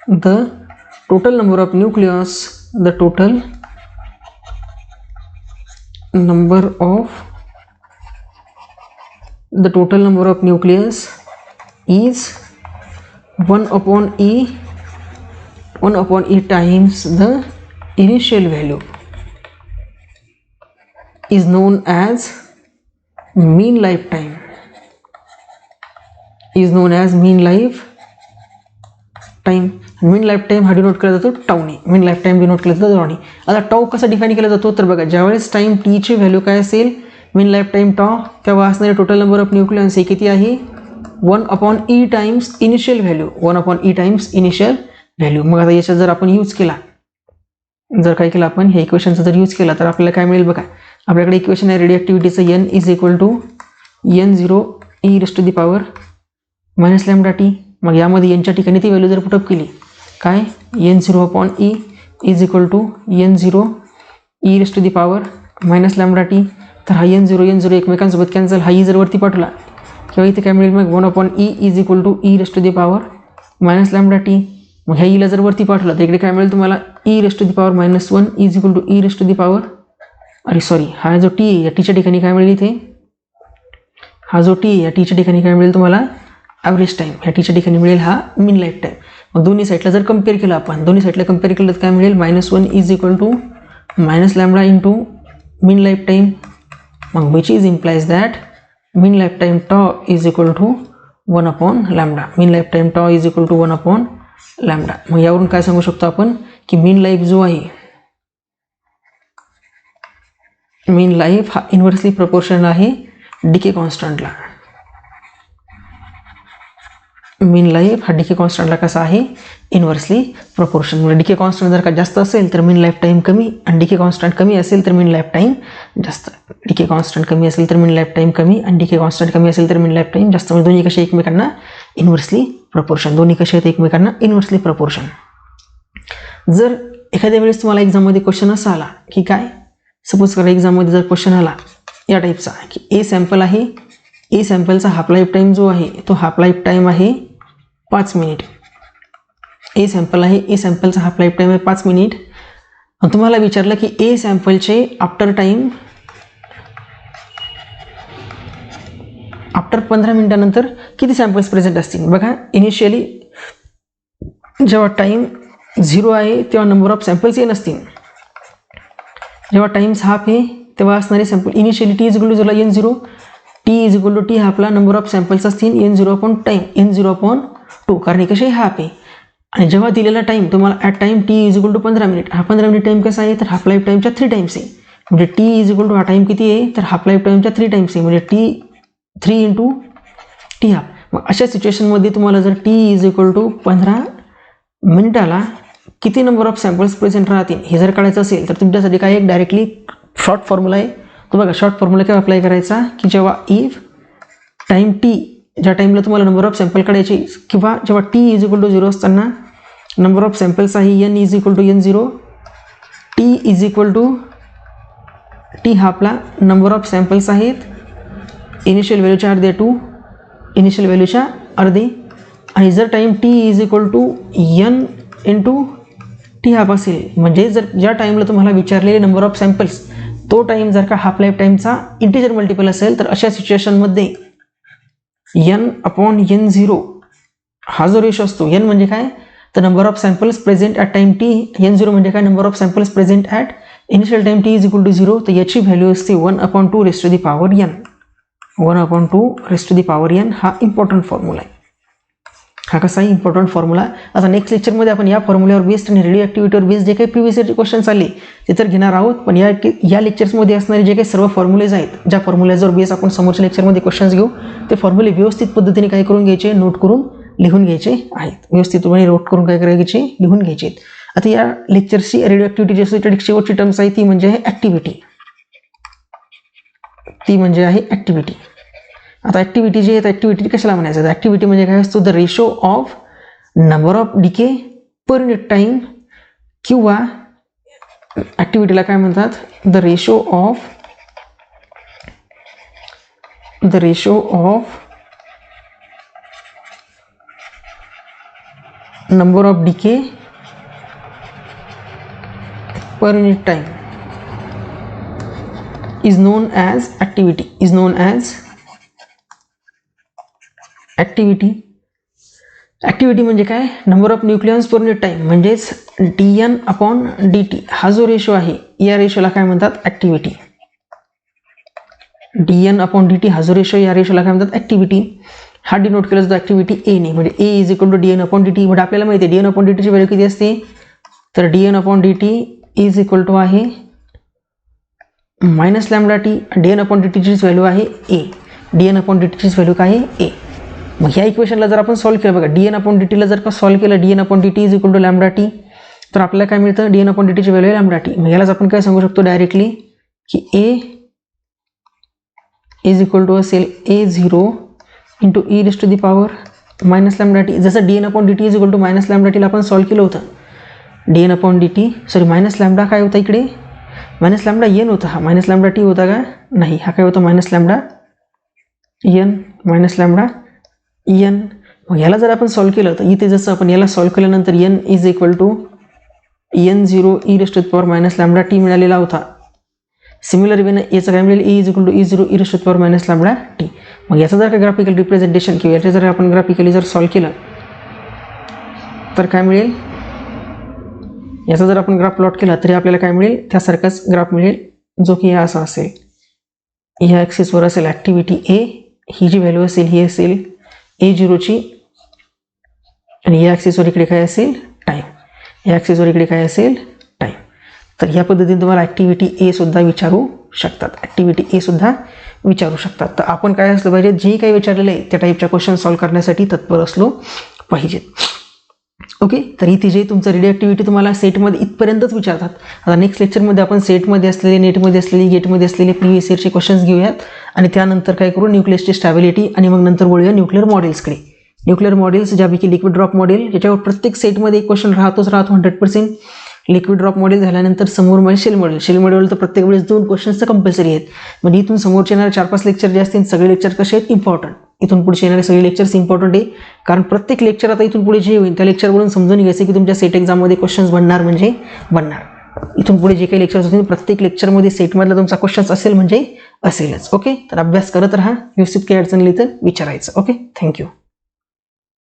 the total number of nucleus is 1 upon e times the initial value is known as mean lifetime. Mean life time हा डिनोट केला जातो टाऊने. मीन लाईफ टाईम डिनोट केला जातो टाऊने. आता टाऊ कसा डिफाईन केला जातो, तर बघा ज्यावेळेस टाईम टीची व्हॅल्यू काय असेल मीन लाईफ टाईम टाऊ, तेव्हा असणारे टोटल नंबर ऑफ न्यूक्लियन्स हे किती आहे, 1 upon e times initial value. मग आता याचा जर आपण यूज केला, जर काय केलं आपण ह्या इक्वेशनचा जर यूज केला तर आपल्याला काय मिळेल बघा. आपल्याकडे इक्वेशन आहे रेडिएक्टिव्हिटीचं n is equal to n0 e rest to the power minus lambda T. मग यामध्ये यांच्या ठिकाणी ती व्हॅल्यू जर पुटअप केली काय, n0 upon e is equal to n0 e rest to the power minus lambda T. तर हा n0 एकमेकांसोबत कॅन्सल, हा ई जर वरती पाठवला किंवा इथे काय मिळेल मग 1 upon e is equal to e rest to the power minus lambda T. मग ह्या ईला जर वरती पाठवला तर इकडे काय मिळेल तुम्हाला e rest to the power -1 is equal to e rest to the power, हा जो टी आहे या टीच्या ठिकाणी काय मिळेल इथे, हा जो टी आहे या टीच्या ठिकाणी काय मिळेल तुम्हाला ॲव्हरेज टाईम. ह्या टीच्या ठिकाणी मिळेल हा मीन लाईफ टाईम. मग दोन्ही साईडला जर कम्पेअर केलं आपण, दोन्ही साईडला कम्पेअर केलं तर काय मिळेल, -1 is equal to -λ into mean life time. मग which is implies that mean life time tau is equal to 1/λ. Mean life time tau is equal to 1/λ. मग यावरून काय सांगू शकतो आपण की मीन लाईफ जो आहे, मीन लाईफ हा इन्व्हर्सली प्रपोर्शनल आहे डीके कॉन्स्टंटला. मीन लाईफ हा डीके कॉन्स्टंटला कसा आहे, इन्व्हर्सली प्रपोर्शनल. म्हणजे डीके कॉन्स्टंट जर का जास्त असेल तर मीन लाईफ टाईम कमी, आणि डीके कॉन्स्टंट कमी असेल तर मीन लाईफ टाईम जास्त. डीके कॉन्स्टंट कमी असेल तर मीन लाईफ टाईम कमी, आणि डीके कॉन्स्टंट कमी असेल तर मीन लाईफ टाईम जास्त. म्हणजे दोन्ही कसे एकमेकांना इन्व्हर्सली प्रपोर्शन, दोन्ही कसे आहेत एकमेकांना इन्व्हर्सली प्रपोर्शन. जर एखाद्या वेळेस तुम्हाला एक्झाममध्ये क्वेश्चन असा आला की काय, सपोज करा एक्झाममध्ये जर क्वेश्चन आला या टाईपचा की ए सॅम्पल आहे, ए सॅम्पलचा हाफ लाईफ टाईम जो आहे तो हाफ लाईफ टाईम आहे 5 मिनिट. ए सॅम्पल आहे, ए सॅम्पलचा हाफ लाईफ टाईम आहे 5 मिनिट. आणि तुम्हाला विचारलं की ए सॅम्पलचे आफ्टर 15 मिनिटानंतर किती सॅम्पल्स प्रेझेंट असतील. बघा, इनिशियली जेव्हा टाईम 0 आहे तेव्हा नंबर ऑफ सॅम्पल्स येत नसतील. जेव्हा टाइम्स हाफ आहे तेव्हा असणारे sample initially T is equal to n0, T is equal to T हाफला नंबर ऑफ सॅम्पल्स असतील n0 upon time, n0 upon 2, कारण हे कसे हाफ आहे. आणि जेव्हा दिलेला टाईम तुम्हाला at time T is equal to 15 minute, हा 15 मिनिट टाईम कसा आहे तर हाफ लाईफ टाईमच्या 3 टाईम्स आहे. म्हणजे टी इज इक्वल टू हा टाईम किती आहे तर हाफ लाईफ टाईमच्या 3 टाईम्स आहे, म्हणजे टी 3 इंटू टी हाफ. मग अशा सिच्युएशनमध्ये तुम्हाला जर टी इज इक्वल टू 15 मिनिटाला किती नंबर ऑफ सॅम्पल्स प्रेझेंट राहतील हे जर काढायचं असेल तर तुमच्यासाठी काय एक डायरेक्टली शॉर्ट फॉर्म्युला आहे. तो बघा, शॉर्ट फॉर्म्युला काय अप्लाय करायचा की जेव्हा इफ टाईम टी, ज्या टाईमला तुम्हाला नंबर ऑफ सॅम्पल काढायचे, किंवा जेव्हा टी इज इक्वल टू 0 असताना नंबर ऑफ सॅम्पल्स आहे n is equal to n0, T is equal to T हाफला नंबर ऑफ सॅम्पल्स आहेत इनिशियल व्हॅल्यूच्या अर्धे टू इनिशियल व्हॅल्यूच्या अर्धे. आणि जर time T is equal to n into T half असेल, म्हणजे जर ज्या टाईमला तुम्हाला विचारलेले नंबर ऑफ सॅम्पल्स तो टाईम जर का हाफ लाईफ टाईमचा इंटिजर मल्टिपल असेल तर अशा सिच्युएशनमध्ये n अपॉन n0 हा जो रेशो असतो, n म्हणजे काय तर number of samples present at time T, n0 म्हणजे काय number of samples present at initial time T is equal to 0, तर याची व्हॅल्यू असते 1/2 raise to the power n. 1/2 raise to the power n हा important formula आहे. हा कसा आहे इम्पॉर्टंट फॉर्म्युला. आता नेक्स्ट लेक्चरमध्ये आपण या फॉर्म्युल्यावर बेस्ड आणि रेडिओ ॲक्टिव्हिटीवर बेस्ड जे काही प्रिव्हियस इयरचे क्वेश्चन्स आले ते तर घेणार आहोत, पण या लेक्चर्समध्ये असणारे जे काही सर्व फॉर्म्युलेज आहेत, ज्या फॉर्म्युल्याजवर बेस आपण समोरच्या लेक्चरमध्ये क्वेश्चन्स घेऊ, ते फॉर्म्युले व्यवस्थित पद्धतीने काय करून घ्यायचे, नोट करून लिहून घ्यायचे आहेत. व्यवस्थितपणे नोट करून काय करायचे, लिहून घ्यायचे. आता या लेक्चरची रेडिओ ॲक्टिव्हिटी जी शेवटची टर्म्स आहे ती म्हणजे आहे ॲक्टिव्हिटी. ती म्हणजे आहे ॲक्टिव्हिटी. आता ॲक्टिव्हिटी जी आहे तर ॲक्टिव्हिटी कशाला म्हणायचं, तर ॲक्टिव्हिटी म्हणजे काय असतो the ratio of number of decay per unit time, किंवा ॲक्टिव्हिटीला काय म्हणतात the ratio of number of decay per unit time is known as activity, is known as activity. Activity म्हणजे काय number of nucleons per unit time, म्हणजेच dn upon dt हा जो ratio आहे या रेशोला काय म्हणतात ॲक्टिव्हिटी. dn अपॉन dt हा जो रेशो या रेशोला काय म्हणतात ॲक्टिव्हिटी. हा डिनोट केला जातो ॲक्टिव्हिटी ए ने, म्हणजे A is equal to dn upon dt. म्हणजे आपल्याला माहिती आहे dn अपॉन dtची व्हॅल्यू किती असते तर dn upon dt is equal to आहे -λt. dn अपॉन dtचीच व्हॅल्यू आहे ए, dn अपॉन dtचीच व्हॅल्यू काय आहे ए. मग ह्या इक्वेशनला जर आपण सॉल्व्ह केलं, बघा dn अपॉन dtला जर का सॉल्व्ह केलं dn upon dt is equal to λt, तर आपल्याला काय मिळतं dn अपॉन dtची व्हॅल्यू आहे λt. मग यालाच आपण काय सांगू शकतो डायरेक्टली की a इज इक्वल टू असेल a0 into e rest to the power -λt. जसं dn upon dt is equal to -λtला आपण सॉल्व्ह केलं होतं, dn अपॉन dt सॉरी -λ काय होता इकडे -λ n होता, हा -λt होता का नाही, हा काय होता -λ n. मग याला जर आपण सॉल्व्ह केलं तर इथे जसं आपण याला सॉल्व्ह केल्यानंतर n is equal to n0 e rest to the power -λt मिळालेला होता. सिमिलर वेने याचं काय मिळेल e is equal to e0 e rest to the power -λt. मग याचं जर का ग्राफिकल रिप्रेझेंटेशन किंवा याचे जर आपण ग्राफिकली जर सॉल्व्ह केलं तर काय मिळेल, याचा जर आपण ग्राफ प्लॉट केला तरी आपल्याला काय मिळेल, त्यासारखाच ग्राफ मिळेल जो की असा असेल. ह्या ॲक्सिसवर असेल ॲक्टिव्हिटी ए, ही जी व्हॅल्यू असेल ही असेल A0ची, आणि या ॲक्सिसवर इकडे काय असेल टाईम, या ॲक्सिसवर इकडे काय असेल टाईम. तर ह्या पद्धतीने तुम्हाला ॲक्टिव्हिटी ए सुद्धा विचारू शकतात, ॲक्टिव्हिटी ए सुद्धा विचारू शकतात. तर आपण काय असलं पाहिजे, जे काही विचारलेलं आहे त्या टाईपच्या क्वेश्चन सॉल्व्ह करण्यासाठी तत्पर असलो पाहिजेत. ओके, तर इथे जे तुमचं रेडी ॲक्टिव्हिटी तुम्हाला सेटमध्ये इथपर्यंतच विचारतात. आता नेक्स्ट लेक्चरमध्ये आपण सेटमध्ये असलेले, नेटमध्ये असलेले, गेटमध्ये असलेले प्रिव्हियस इयरचे क्वेश्चन्स घेऊयात आणि त्यानंतर काय करू, न्यूक्लियसची स्टॅबिलिटी आणि मग नंतर वळूया न्यूक्लिअर मॉडेल्सकडे. न्यूक्लिअर मॉडेल्स ज्यापैकी लिक्विड ड्रॉप मॉडेल, ज्याच्यावर प्रत्येक सेटमध्ये एक क्वेश्चन राहतो 100%. लिक्विड ड्रॉप मॉडेल झाल्यानंतर समोर म्हणजे शेल मॉडेल. शेल मॉडेल तर प्रत्येक वेळेस 2 क्वेश्चन्स तर कंपल्सरी आहेत. म्हणजे इथून समोरचे येणारे 4-5 लेक्चर जे असतील सगळे लेक्चर कसे आहेत, इम्पॉर्टंट. इथून पुढचे येणारे सगळे लेक्चर्स इम्पॉर्टंट आहे, कारण प्रत्येक लेक्चर आता इथून पुढे जे होईल त्या लेक्चरवरून समजून घ्यायचं की तुमच्या सेट एक्झाममध्ये क्वेश्चन्स बनणार म्हणजे बनणार. इथून पुढे जे काही लेक्चर्स होतील प्रत्येक लेक्चरमध्ये सेटमधला तुमचा क्वेश्चन्स असेल म्हणजे असेलच. ओके, तर अभ्यास करत राहा, व्यवस्थित काही अडचण आली तर विचारायचं. Okay, thank you.